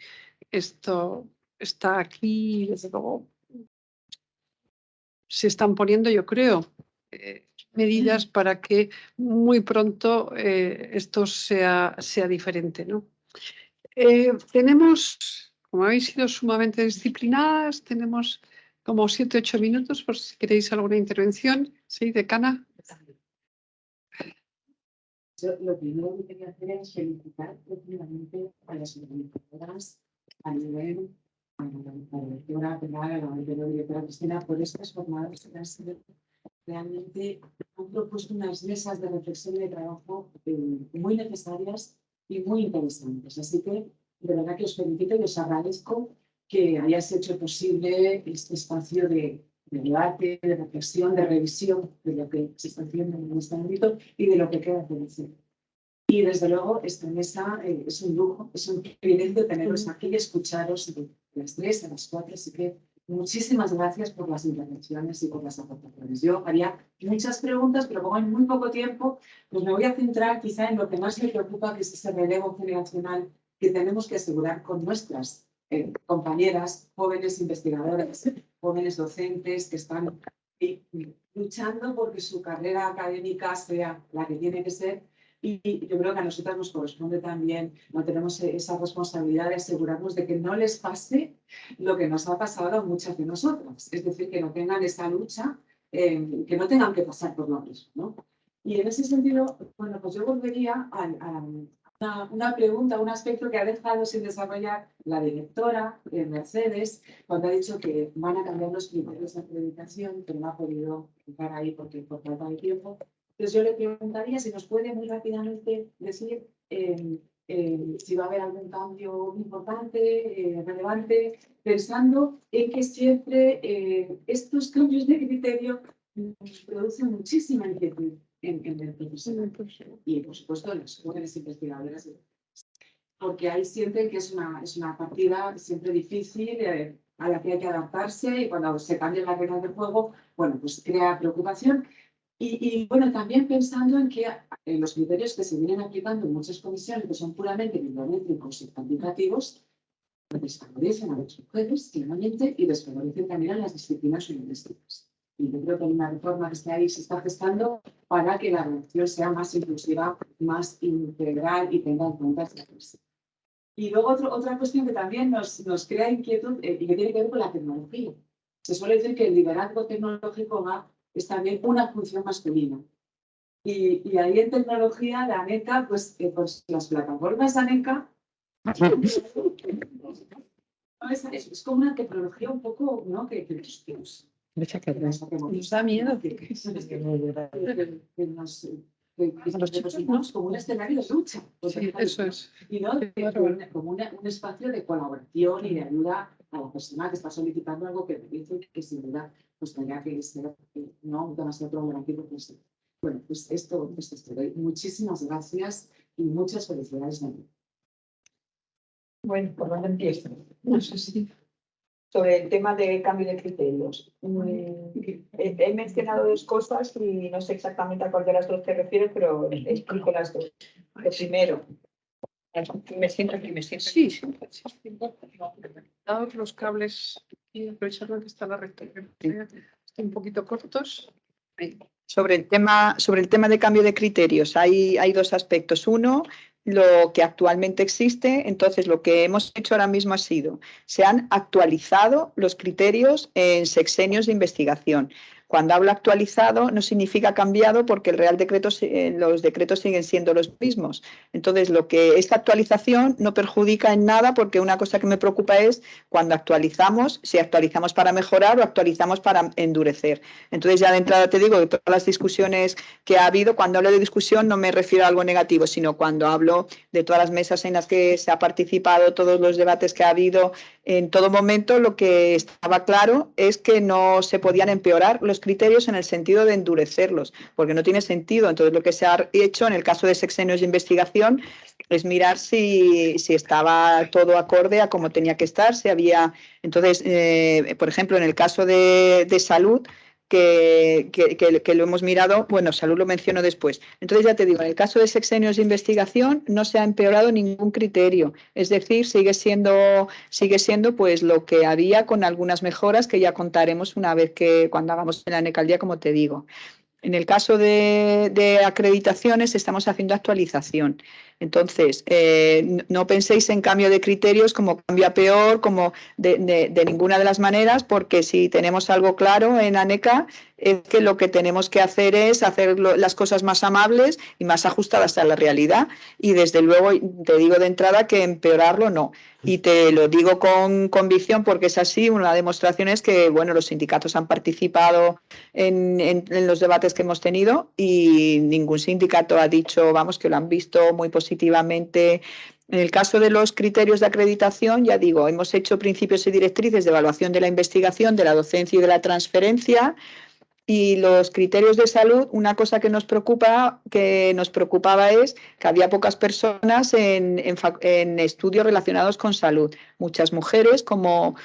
esto está aquí y desde luego se están poniendo, yo creo, medidas para que muy pronto esto sea diferente, ¿no? Tenemos, como habéis sido sumamente disciplinadas, tenemos como 7 u 8 minutos por si queréis alguna intervención. Sí, decana. Yo lo primero que quería hacer es felicitar profundamente a las organizadoras, a nivel, a la directora Pilar, a la directora Cristina, por estas jornadas que han sido realmente, han propuesto unas mesas de reflexión y de trabajo muy necesarias y muy interesantes. Así que de verdad que os felicito y os agradezco que hayáis hecho posible este espacio de debate, de reflexión, de revisión de lo que se está haciendo en este ámbito y de lo que queda por hacer. Y desde luego esta mesa es un lujo, es un privilegio teneros aquí y escucharos de las 3 a las 4, así que muchísimas gracias por las intervenciones y por las aportaciones. Yo haría muchas preguntas, pero como hay muy poco tiempo, pues me voy a centrar quizá en lo que más me preocupa, que es ese relevo generacional que tenemos que asegurar con nuestras compañeras, jóvenes investigadoras, jóvenes docentes que están luchando porque su carrera académica sea la que tiene que ser. Y yo creo que a nosotras nos corresponde también, no tenemos esa responsabilidad de asegurarnos de que no les pase lo que nos ha pasado a muchas de nosotras. Es decir, que no tengan esa lucha, que no tengan que pasar por lo mismo, ¿no? Y en ese sentido, bueno, pues yo volvería a una pregunta, un aspecto que ha dejado sin desarrollar la directora Mercedes, cuando ha dicho que van a cambiar los criterios de acreditación, que no ha podido entrar ahí porque por falta de tiempo. Entonces yo le preguntaría si nos puede muy rápidamente decir si va a haber algún cambio importante, relevante, pensando en que siempre estos cambios de criterio producen muchísima inquietud en el profesorado y, por supuesto, en los jóvenes investigadores, porque ahí sienten que es una partida siempre difícil, a la que hay que adaptarse, y cuando se cambian las reglas del juego, bueno, pues crea preocupación. Y bueno, también pensando en que los criterios que se vienen aplicando en muchas comisiones, que son puramente bibliométricos y cuantitativos, desfavorecen a las mujeres, finalmente, y desfavorecen también a las disciplinas humanísticas. Y yo creo que hay una reforma que está ahí, se está gestando para que la redacción sea más inclusiva, más integral y tenga en cuenta esta diversidad. Y luego otra cuestión que también nos crea inquietud y que tiene que ver con la tecnología. Se suele decir que el liderazgo tecnológico es también una función masculina. Y ahí en tecnología, la ANECA, pues las plataformas ANECA es como una tecnología un poco, ¿no? Que Nos da miedo. Como un escenario de lucha. Sí, eso es. Y no como un espacio de colaboración y de ayuda a la persona que está solicitando algo que dice que sin duda pues tendría que ser no demasiado problemático. Pues, bueno, pues esto es todo. Muchísimas gracias y muchas felicidades. Bueno, ¿por dónde empiezo? No sé si. Sobre el tema de cambio de criterios. He mencionado dos cosas y no sé exactamente a cuál de las dos te refieres, pero explico las dos. Lo primero, me siento aquí, me siento aquí. Sí, dados los cables y aprovechando que está la recta, están un poquito cortos. Sobre el tema de cambio de criterios, hay dos aspectos. Uno, lo que actualmente existe. Entonces, lo que hemos hecho ahora mismo ha sido, se han actualizado los criterios en sexenios de investigación. Cuando hablo actualizado no significa cambiado, porque el Real Decreto, los decretos siguen siendo los mismos. Entonces, esta actualización no perjudica en nada, porque una cosa que me preocupa es cuando actualizamos, si actualizamos para mejorar o actualizamos para endurecer. Entonces, ya de entrada te digo que todas las discusiones que ha habido, cuando hablo de discusión no me refiero a algo negativo, sino cuando hablo de todas las mesas en las que se ha participado, todos los debates que ha habido, en todo momento lo que estaba claro es que no se podían empeorar los criterios en el sentido de endurecerlos, porque no tiene sentido. Entonces, lo que se ha hecho en el caso de sexenios de investigación es mirar si estaba todo acorde a cómo tenía que estar, si había. Entonces, por ejemplo, en el caso de salud, que lo hemos mirado, bueno, salud lo menciono después. Entonces, ya te digo, en el caso de sexenios de investigación no se ha empeorado ningún criterio, es decir, sigue siendo pues lo que había, con algunas mejoras que ya contaremos una vez que cuando hagamos el ANECA al día, como te digo. En el caso de acreditaciones estamos haciendo actualización. Entonces, no penséis en cambio de criterios como cambio a peor, como de ninguna de las maneras, porque si tenemos algo claro en ANECA, es que lo que tenemos que hacer es hacer las cosas más amables y más ajustadas a la realidad. Y desde luego te digo de entrada que empeorarlo no. Y te lo digo con convicción, porque es así. Una demostración es que, bueno, los sindicatos han participado en los debates que hemos tenido y ningún sindicato ha dicho, vamos, que lo han visto muy positivamente. En el caso de los criterios de acreditación, ya digo, hemos hecho principios y directrices de evaluación de la investigación, de la docencia y de la transferencia. Y los criterios de salud, una cosa que nos preocupaba es que había pocas personas en estudios relacionados con salud. muchas mujeres, como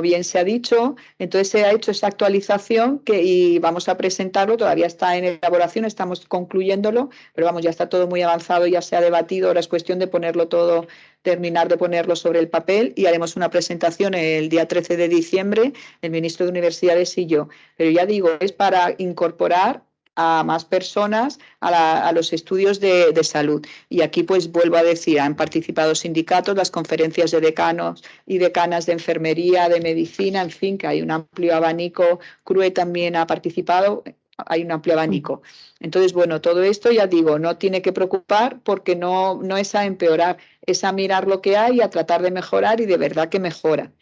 bien se ha dicho. Entonces se ha hecho esa actualización y vamos a presentarlo, todavía está en elaboración, estamos concluyéndolo, pero vamos, ya está todo muy avanzado, ya se ha debatido, ahora es cuestión de ponerlo todo, terminar de ponerlo sobre el papel y haremos una presentación el día 13 de diciembre, el ministro de Universidades y yo. Pero ya digo, es para incorporar a más personas a los estudios de salud. Y aquí pues vuelvo a decir, han participado sindicatos, las conferencias de decanos y decanas de enfermería, de medicina, en fin, que hay un amplio abanico. CRUE también ha participado, hay un amplio abanico. Entonces, bueno, todo esto ya digo, no tiene que preocupar porque no es a empeorar, es a mirar lo que hay, a tratar de mejorar y de verdad que mejora.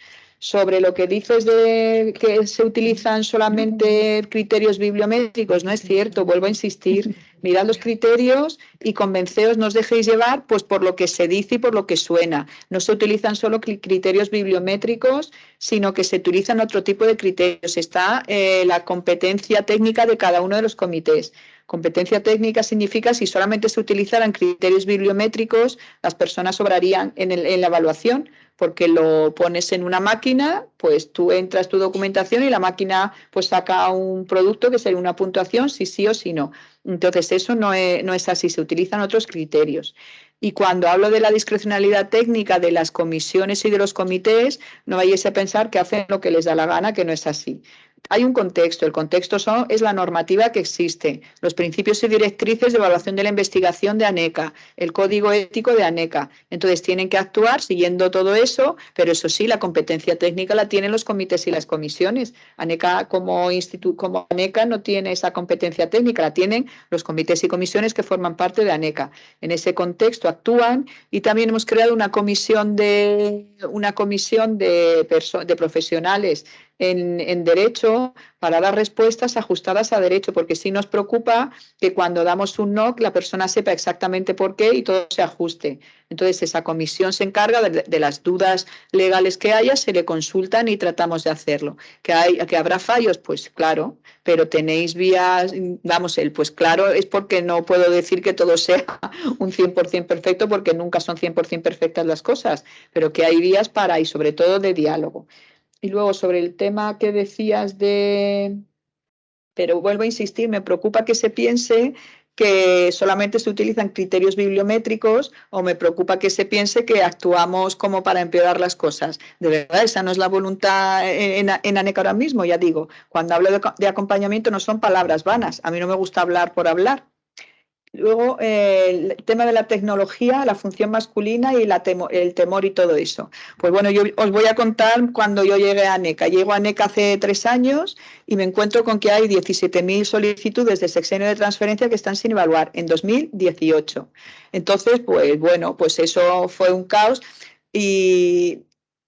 Sobre lo que dices de que se utilizan solamente criterios bibliométricos, no es cierto, vuelvo a insistir, mirad los criterios y convenceos, no os dejéis llevar pues, por lo que se dice y por lo que suena. No se utilizan solo criterios bibliométricos, sino que se utilizan otro tipo de criterios. Está la competencia técnica de cada uno de los comités. Competencia técnica significa si solamente se utilizaran criterios bibliométricos, las personas sobrarían en la evaluación, porque lo pones en una máquina, pues tú entras tu documentación y la máquina pues saca un producto que sería una puntuación, si sí o si no. Entonces eso no es así, se utilizan otros criterios. Y cuando hablo de la discrecionalidad técnica de las comisiones y de los comités, no vayáis a pensar que hacen lo que les da la gana, que no es así. Hay un contexto, el contexto es la normativa que existe, los principios y directrices de evaluación de la investigación de ANECA, el código ético de ANECA. Entonces tienen que actuar siguiendo todo eso, pero eso sí, la competencia técnica la tienen los comités y las comisiones. ANECA como ANECA no tiene esa competencia técnica, la tienen los comités y comisiones que forman parte de ANECA. En ese contexto actúan y también hemos creado una comisión de profesionales en derecho para dar respuestas ajustadas a derecho, porque sí nos preocupa que cuando damos un no, la persona sepa exactamente por qué y todo se ajuste. Entonces esa comisión se encarga de las dudas legales que haya, se le consultan y tratamos de hacerlo. ¿Que habrá fallos? Pues claro, pero tenéis vías, vamos, pues claro, es porque no puedo decir que todo sea un 100% perfecto, porque nunca son 100% perfectas las cosas, pero que hay vías para, y sobre todo de diálogo. Y luego sobre el tema que decías pero vuelvo a insistir, me preocupa que se piense que solamente se utilizan criterios bibliométricos o me preocupa que se piense que actuamos como para empeorar las cosas. De verdad, esa no es la voluntad en ANECA ahora mismo, ya digo. Cuando hablo de acompañamiento no son palabras vanas. A mí no me gusta hablar por hablar. Luego, el tema de la tecnología, la función masculina y el temor y todo eso. Pues bueno, yo os voy a contar cuando yo llegué a ANECA. Llego a ANECA hace 3 años y me encuentro con que hay 17.000 solicitudes de sexenio de transferencia que están sin evaluar en 2018. Entonces, pues bueno, pues eso fue un caos y...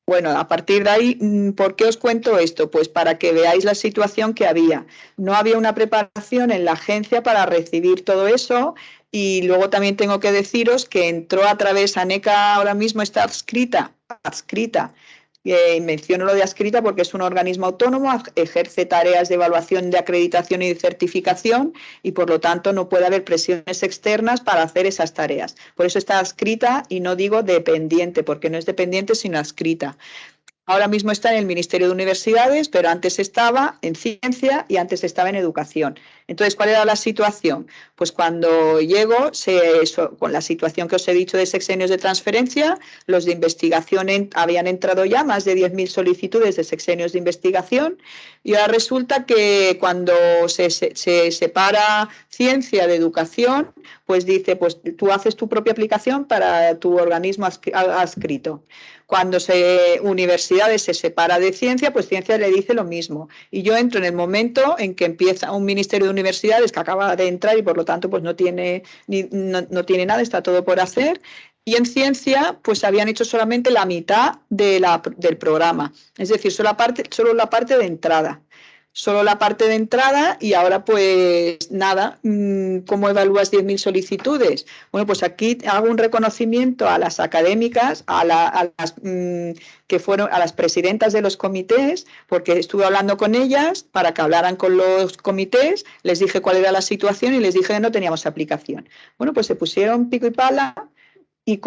Bueno, a partir de ahí, ¿por qué os cuento esto? Pues para que veáis la situación que había. No había una preparación en la agencia para recibir todo eso y luego también tengo que deciros que entró a través, ANECA ahora mismo está adscrita. Menciono lo de adscrita porque es un organismo autónomo, ejerce tareas de evaluación, de acreditación y de certificación y por lo tanto no puede haber presiones externas para hacer esas tareas. Por eso está adscrita y no digo dependiente, porque no es dependiente sino adscrita. Ahora mismo está en el Ministerio de Universidades, pero antes estaba en Ciencia y antes estaba en Educación. Entonces, ¿cuál era la situación? Pues cuando llego, con la situación que os he dicho de sexenios de transferencia, los de investigación habían entrado ya más de 10.000 solicitudes de sexenios de investigación y ahora resulta que cuando se separa Ciencia de Educación, pues dice, pues tú haces tu propia aplicación para tu organismo adscrito. Cuando Universidades se separa de Ciencia, pues Ciencia le dice lo mismo. Y yo entro en el momento en que empieza un Ministerio de Universidades que acaba de entrar y por lo tanto pues no tiene nada, está todo por hacer. Y en Ciencia pues habían hecho solamente la mitad del programa, es decir, solo la parte de entrada. Solo la parte de entrada y ahora pues nada, ¿cómo evalúas 10.000 solicitudes? Bueno, pues aquí hago un reconocimiento a las académicas, a las presidentas de los comités, porque estuve hablando con ellas para que hablaran con los comités, les dije cuál era la situación y les dije que no teníamos aplicación. Bueno, pues se pusieron pico y pala y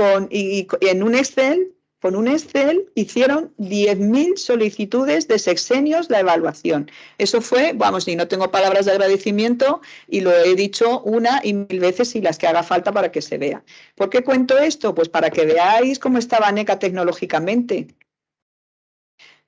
en un Excel Con un Excel hicieron 10.000 solicitudes de sexenios la evaluación. Eso fue, vamos, y no tengo palabras de agradecimiento y lo he dicho una y mil veces y las que haga falta para que se vea. ¿Por qué cuento esto? Pues para que veáis cómo estaba NECA tecnológicamente.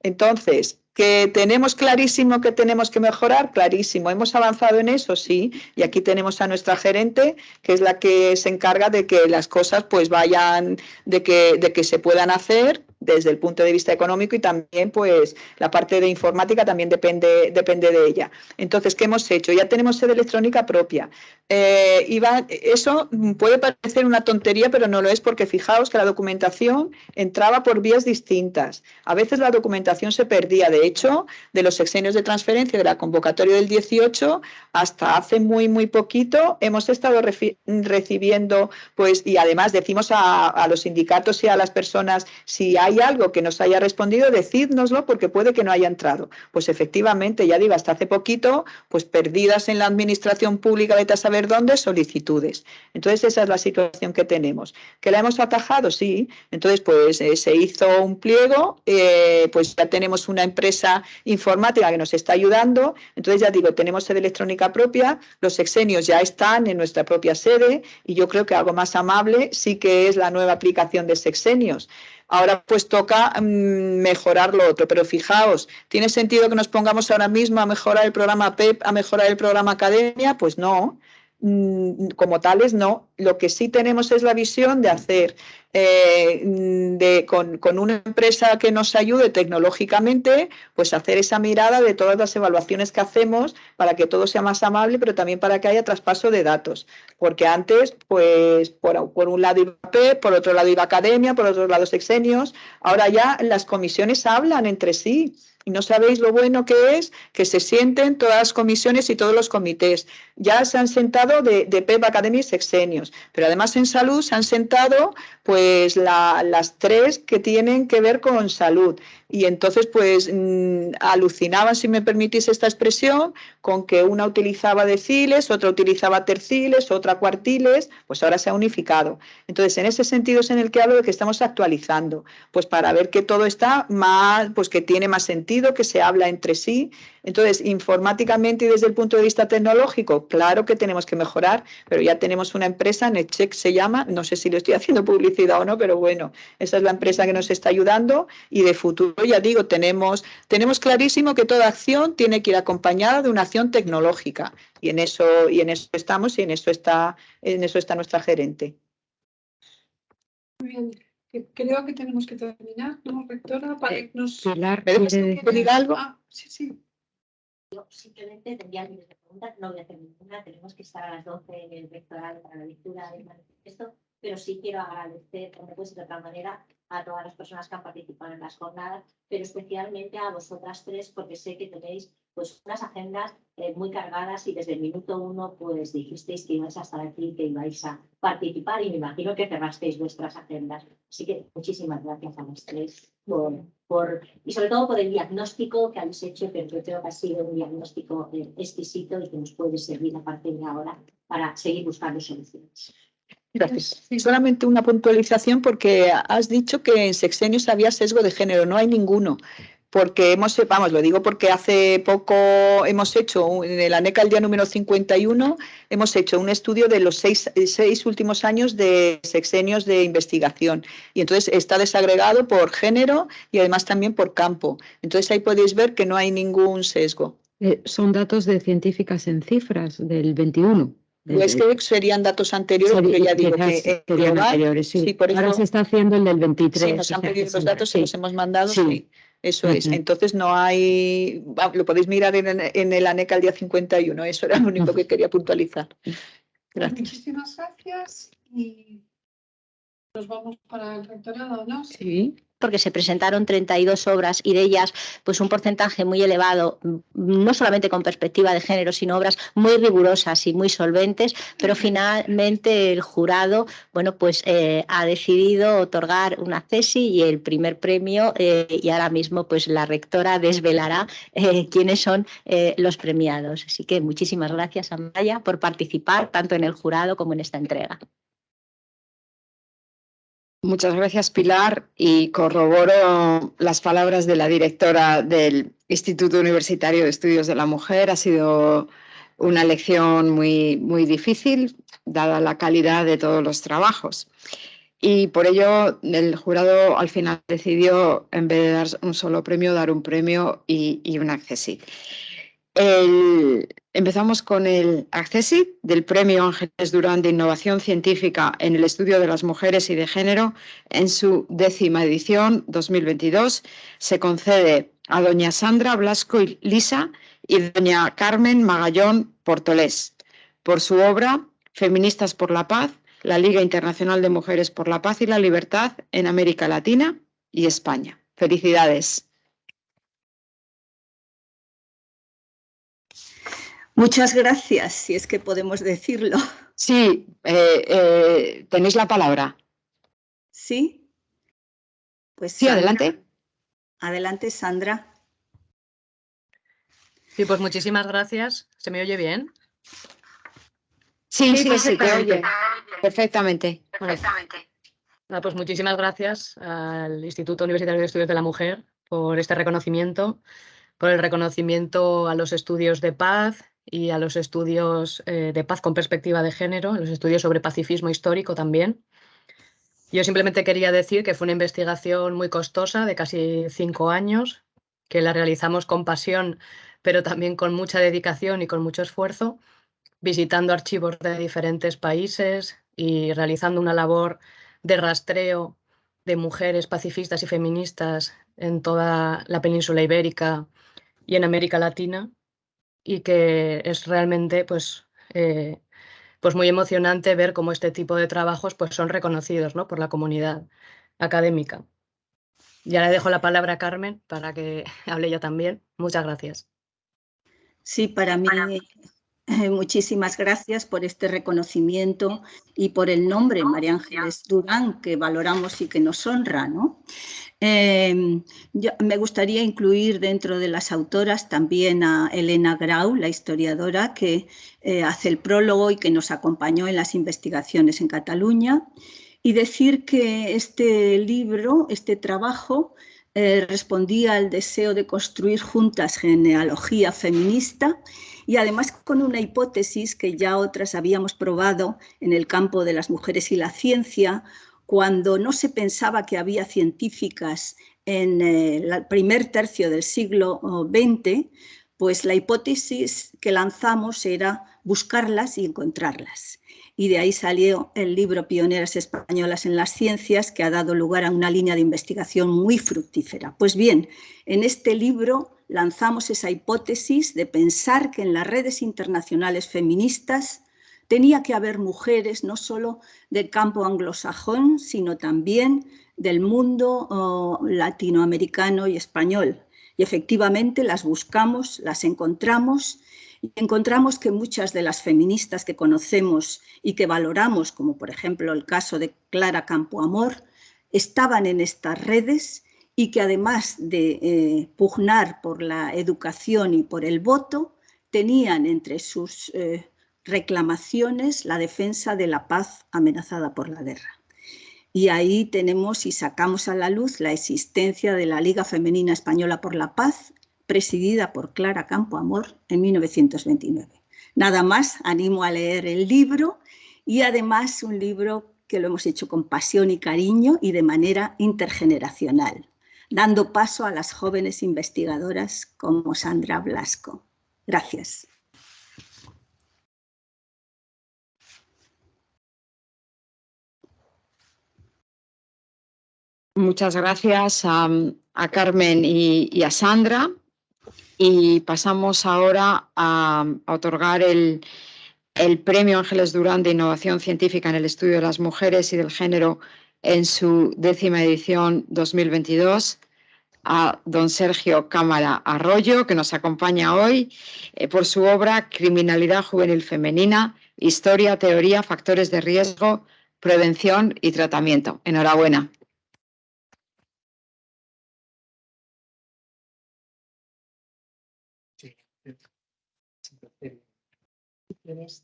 Entonces, ¿que tenemos clarísimo que tenemos que mejorar? Clarísimo. ¿Hemos avanzado en eso? Sí. Y aquí tenemos a nuestra gerente, que es la que se encarga de que las cosas pues vayan, de que se puedan hacer desde el punto de vista económico y también pues la parte de informática también depende de ella. Entonces, ¿qué hemos hecho? Ya tenemos sede electrónica propia. Eso puede parecer una tontería, pero no lo es porque fijaos que la documentación entraba por vías distintas. A veces la documentación se perdía. De hecho, de los sexenios de transferencia de la convocatoria del 18 hasta hace muy poquito hemos estado recibiendo, pues, y además decimos a los sindicatos y a las personas, si hay algo que nos haya respondido, decídnoslo porque puede que no haya entrado. Pues efectivamente, ya digo, hasta hace poquito, pues perdidas en la administración pública, vete a saber dónde, solicitudes. Entonces, esa es la situación que tenemos. ¿Que la hemos atajado? Sí. Entonces, pues se hizo un pliego, pues ya tenemos una empresa informática que nos está ayudando. Entonces, ya digo, tenemos sede electrónica propia, los sexenios ya están en nuestra propia sede y yo creo que algo más amable sí que es la nueva aplicación de sexenios. Ahora pues toca mejorar lo otro, pero fijaos, ¿tiene sentido que nos pongamos ahora mismo a mejorar el programa PEP, a mejorar el programa Academia? Pues no, como tales no. Lo que sí tenemos es la visión de hacer con una empresa que nos ayude tecnológicamente, pues hacer esa mirada de todas las evaluaciones que hacemos para que todo sea más amable, pero también para que haya traspaso de datos. Porque antes, pues por un lado iba PEP, por otro lado iba Academia, por otro lado sexenios. Ahora ya las comisiones hablan entre sí. Y no sabéis lo bueno que es que se sienten todas las comisiones y todos los comités. Ya se han sentado de PEP, Academia y sexenios. Pero además en salud se han sentado pues las tres que tienen que ver con salud. Y entonces pues alucinaban, si me permitís esta expresión, con que una utilizaba deciles, otra utilizaba terciles, otra cuartiles, pues ahora se ha unificado. Entonces en ese sentido es en el que hablo de que estamos actualizando, pues para ver que todo está más, pues que tiene más sentido, que se habla entre sí. Entonces, informáticamente y desde el punto de vista tecnológico, claro que tenemos que mejorar, pero ya tenemos una empresa, NetCheck se llama, no sé si le estoy haciendo publicidad o no, pero bueno, esa es la empresa que nos está ayudando y de futuro, ya digo, tenemos clarísimo que toda acción tiene que ir acompañada de una acción tecnológica y en eso estamos y en eso está nuestra gerente. Muy bien. Creo que tenemos que terminar, ¿no, rectora? Para irnos... Pilar, ¿Me dejas que diga algo? Ah, sí. Yo simplemente tendría miles de preguntas, no voy a hacer ninguna, tenemos que estar a las 12 en el rectoral para la lectura del manifiesto, pero sí quiero agradecer, como puede ser de otra manera, a todas las personas que han participado en las jornadas, pero especialmente a vosotras tres, porque sé que tenéis pues unas agendas muy cargadas y desde el minuto 1 pues dijisteis que ibais a estar aquí, que ibais a participar y me imagino que cerrasteis vuestras agendas. Así que muchísimas gracias a los tres y sobre todo por el diagnóstico que habéis hecho, que yo creo que ha sido un diagnóstico exquisito y que nos puede servir a partir de ahora para seguir buscando soluciones. Gracias. Solamente una puntualización porque has dicho que en sexenios había sesgo de género. No hay ninguno. Porque lo digo porque hace poco hemos hecho, en el ANECA el día número 51, hemos hecho un estudio de los seis últimos años de sexenios de investigación. Y entonces está desagregado por género y además también por campo. Entonces ahí podéis ver que no hay ningún sesgo. Son datos de científicas en cifras del 21. Pues que serían datos anteriores, pero ya digo que anteriores, sí. Sí, por eso, ahora se está haciendo el del 23. Sí, nos han pedido los datos, sí. se los hemos mandado, Sí. sí. Eso es. Entonces no hay, lo podéis mirar en el ANECA el día 51, eso era lo único que quería puntualizar. Gracias. Muchísimas gracias y nos vamos para el rectorado, ¿no? Sí. Porque se presentaron 32 obras y de ellas pues un porcentaje muy elevado, no solamente con perspectiva de género, sino obras muy rigurosas y muy solventes, pero finalmente el jurado pues ha decidido otorgar una CESI y el primer premio y ahora mismo pues la rectora desvelará quiénes son los premiados. Así que muchísimas gracias, Amaya, por participar tanto en el jurado como en esta entrega. Muchas gracias, Pilar, y corroboro las palabras de la directora del Instituto Universitario de Estudios de la Mujer. Ha sido una lección muy difícil, dada la calidad de todos los trabajos. Y por ello el jurado al final decidió, en vez de dar un solo premio, dar un premio y un accessit. Empezamos con el accessit del Premio Ángeles Durán de Innovación Científica en el Estudio de las Mujeres y de Género en su 10ª edición 2022. Se concede a doña Sandra Blasco y Lisa y doña Carmen Magallón Portolés por su obra Feministas por la Paz, la Liga Internacional de Mujeres por la Paz y la Libertad en América Latina y España. Felicidades. Muchas gracias, si es que podemos decirlo. Sí, tenéis la palabra. ¿Sí? Pues sí, Sandra. Adelante. Adelante, Sandra. Sí, pues muchísimas gracias. ¿Se me oye bien? Sí, te oye. Perfectamente. Pues muchísimas gracias al Instituto Universitario de Estudios de la Mujer por este reconocimiento, por el reconocimiento a los estudios de paz y a los estudios de paz con perspectiva de género, a los estudios sobre pacifismo histórico también. Yo simplemente quería decir que fue una investigación muy costosa, de casi 5 años, que la realizamos con pasión, pero también con mucha dedicación y con mucho esfuerzo, visitando archivos de diferentes países y realizando una labor de rastreo de mujeres pacifistas y feministas en toda la península ibérica y en América Latina, y que es realmente pues muy emocionante ver cómo este tipo de trabajos pues son reconocidos, ¿no?, por la comunidad académica. Ya le dejo la palabra a Carmen para que hable ella también. Muchas gracias. Sí, para mí muchísimas gracias por este reconocimiento y por el nombre, María Ángeles Durán, que valoramos y que nos honra, ¿no? Me gustaría incluir dentro de las autoras también a Elena Grau, la historiadora que hace el prólogo y que nos acompañó en las investigaciones en Cataluña, y decir que este libro, este trabajo, respondía al deseo de construir juntas genealogía feminista y además con una hipótesis que ya otras habíamos probado en el campo de las mujeres y la ciencia, cuando no se pensaba que había científicas en el primer tercio del siglo XX, pues la hipótesis que lanzamos era buscarlas y encontrarlas. Y de ahí salió el libro Pioneras Españolas en las Ciencias, que ha dado lugar a una línea de investigación muy fructífera. Pues bien, en este libro lanzamos esa hipótesis de pensar que en las redes internacionales feministas tenía que haber mujeres no solo del campo anglosajón, sino también del mundo latinoamericano y español. Y efectivamente las buscamos, las encontramos, y encontramos que muchas de las feministas que conocemos y que valoramos, como por ejemplo el caso de Clara Campoamor, estaban en estas redes y que además de pugnar por la educación y por el voto, tenían entre sus reclamaciones la defensa de la paz amenazada por la guerra. Y ahí tenemos y sacamos a la luz la existencia de la Liga Femenina Española por la Paz, presidida por Clara Campoamor en 1929. Nada más, animo a leer el libro, y además un libro que lo hemos hecho con pasión y cariño y de manera intergeneracional, dando paso a las jóvenes investigadoras como Sandra Blasco. Gracias. Muchas gracias a Carmen y a Sandra. Y pasamos ahora a otorgar el Premio Ángeles Durán de Innovación Científica en el Estudio de las Mujeres y del Género en su 10ª edición 2022 a don Sergio Cámara Arroyo, que nos acompaña hoy por su obra Criminalidad Juvenil Femenina, Historia, Teoría, Factores de Riesgo, Prevención y Tratamiento. Enhorabuena. ¿Quieres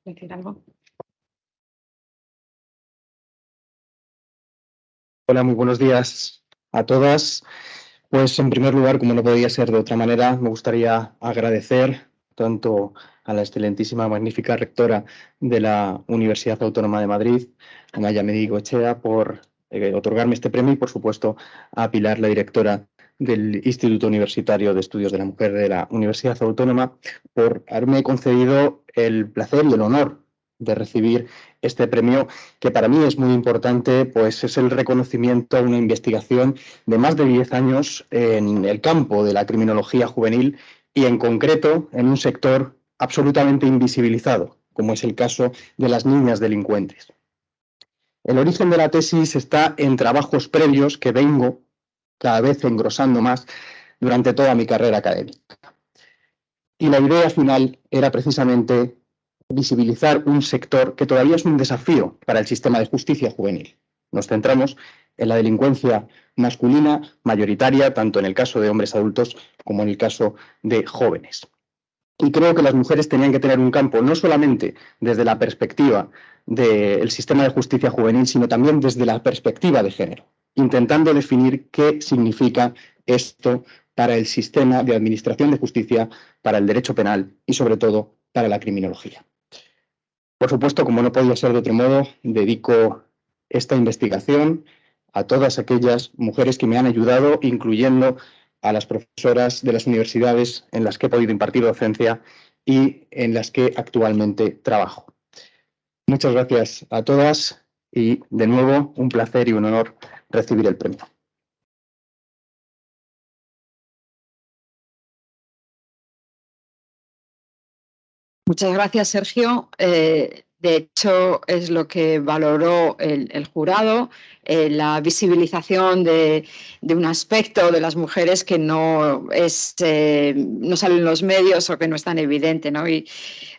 decir algo? Hola, muy buenos días a todas. Pues en primer lugar, como no podía ser de otra manera, me gustaría agradecer tanto a la excelentísima, magnífica rectora de la Universidad Autónoma de Madrid, Amaya Medigoechea, por otorgarme este premio y, por supuesto, a Pilar, la directora del Instituto Universitario de Estudios de la Mujer de la Universidad Autónoma, por haberme concedido el placer y el honor de recibir este premio, que para mí es muy importante, pues es el reconocimiento a una investigación de más de 10 años en el campo de la criminología juvenil y en concreto en un sector absolutamente invisibilizado, como es el caso de las niñas delincuentes. El origen de la tesis está en trabajos previos que vengo cada vez engrosando más durante toda mi carrera académica. Y la idea final era precisamente visibilizar un sector que todavía es un desafío para el sistema de justicia juvenil. Nos centramos en la delincuencia masculina mayoritaria, tanto en el caso de hombres adultos como en el caso de jóvenes. Y creo que las mujeres tenían que tener un campo no solamente desde la perspectiva del sistema de justicia juvenil, sino también desde la perspectiva de género, intentando definir qué significa esto para el sistema de administración de justicia, para el derecho penal y, sobre todo, para la criminología. Por supuesto, como no podía ser de otro modo, dedico esta investigación a todas aquellas mujeres que me han ayudado, incluyendo a las profesoras de las universidades en las que he podido impartir docencia y en las que actualmente trabajo. Muchas gracias a todas y, de nuevo, un placer y un honor recibir el premio. Muchas gracias, Sergio. De hecho, es lo que valoró el jurado, la visibilización de un aspecto de las mujeres que no sale en los medios o que no es tan evidente, ¿no? Y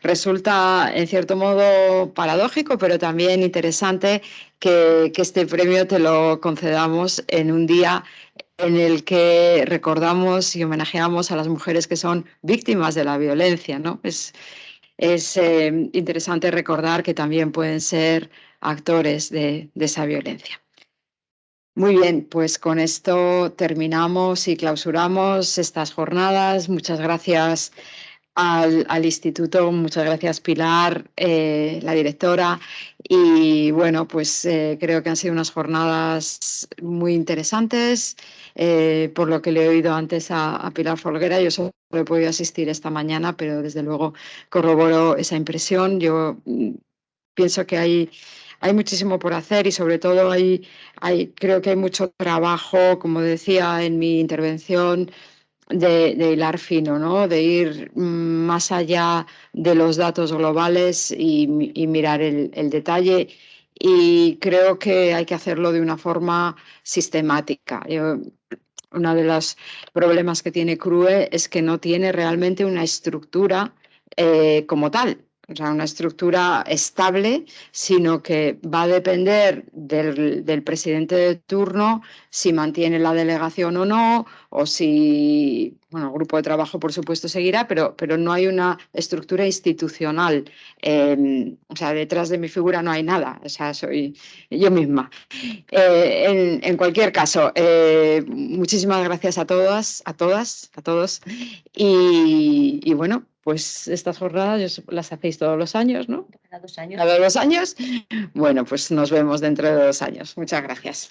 resulta, en cierto modo, paradójico, pero también interesante que este premio te lo concedamos en un día en el que recordamos y homenajeamos a las mujeres que son víctimas de la violencia, ¿no? Es interesante recordar que también pueden ser actores de esa violencia. Muy bien, pues con esto terminamos y clausuramos estas jornadas. Muchas gracias al instituto, muchas gracias Pilar, la directora, y bueno, pues creo que han sido unas jornadas muy interesantes. Por lo que le he oído antes a Pilar Folguera, yo solo he podido asistir esta mañana, pero desde luego corroboro esa impresión. Yo pienso que hay muchísimo por hacer y sobre todo creo que hay mucho trabajo, como decía en mi intervención, de hilar fino, ¿no? De ir más allá de los datos globales y mirar el detalle. Y creo que hay que hacerlo de una forma sistemática. Uno de los problemas que tiene CRUE es que no tiene realmente una estructura como tal. O sea, una estructura estable, sino que va a depender del presidente de turno si mantiene la delegación o no, o si, bueno, el grupo de trabajo por supuesto seguirá, pero no hay una estructura institucional. O sea, detrás de mi figura no hay nada, o sea, soy yo misma. En cualquier caso, muchísimas gracias a todas, a todos. Y bueno, pues estas jornadas las hacéis todos los años, ¿no? Cada 2 años. Cada 2 años. Bueno, pues nos vemos dentro de 2 años. Muchas gracias.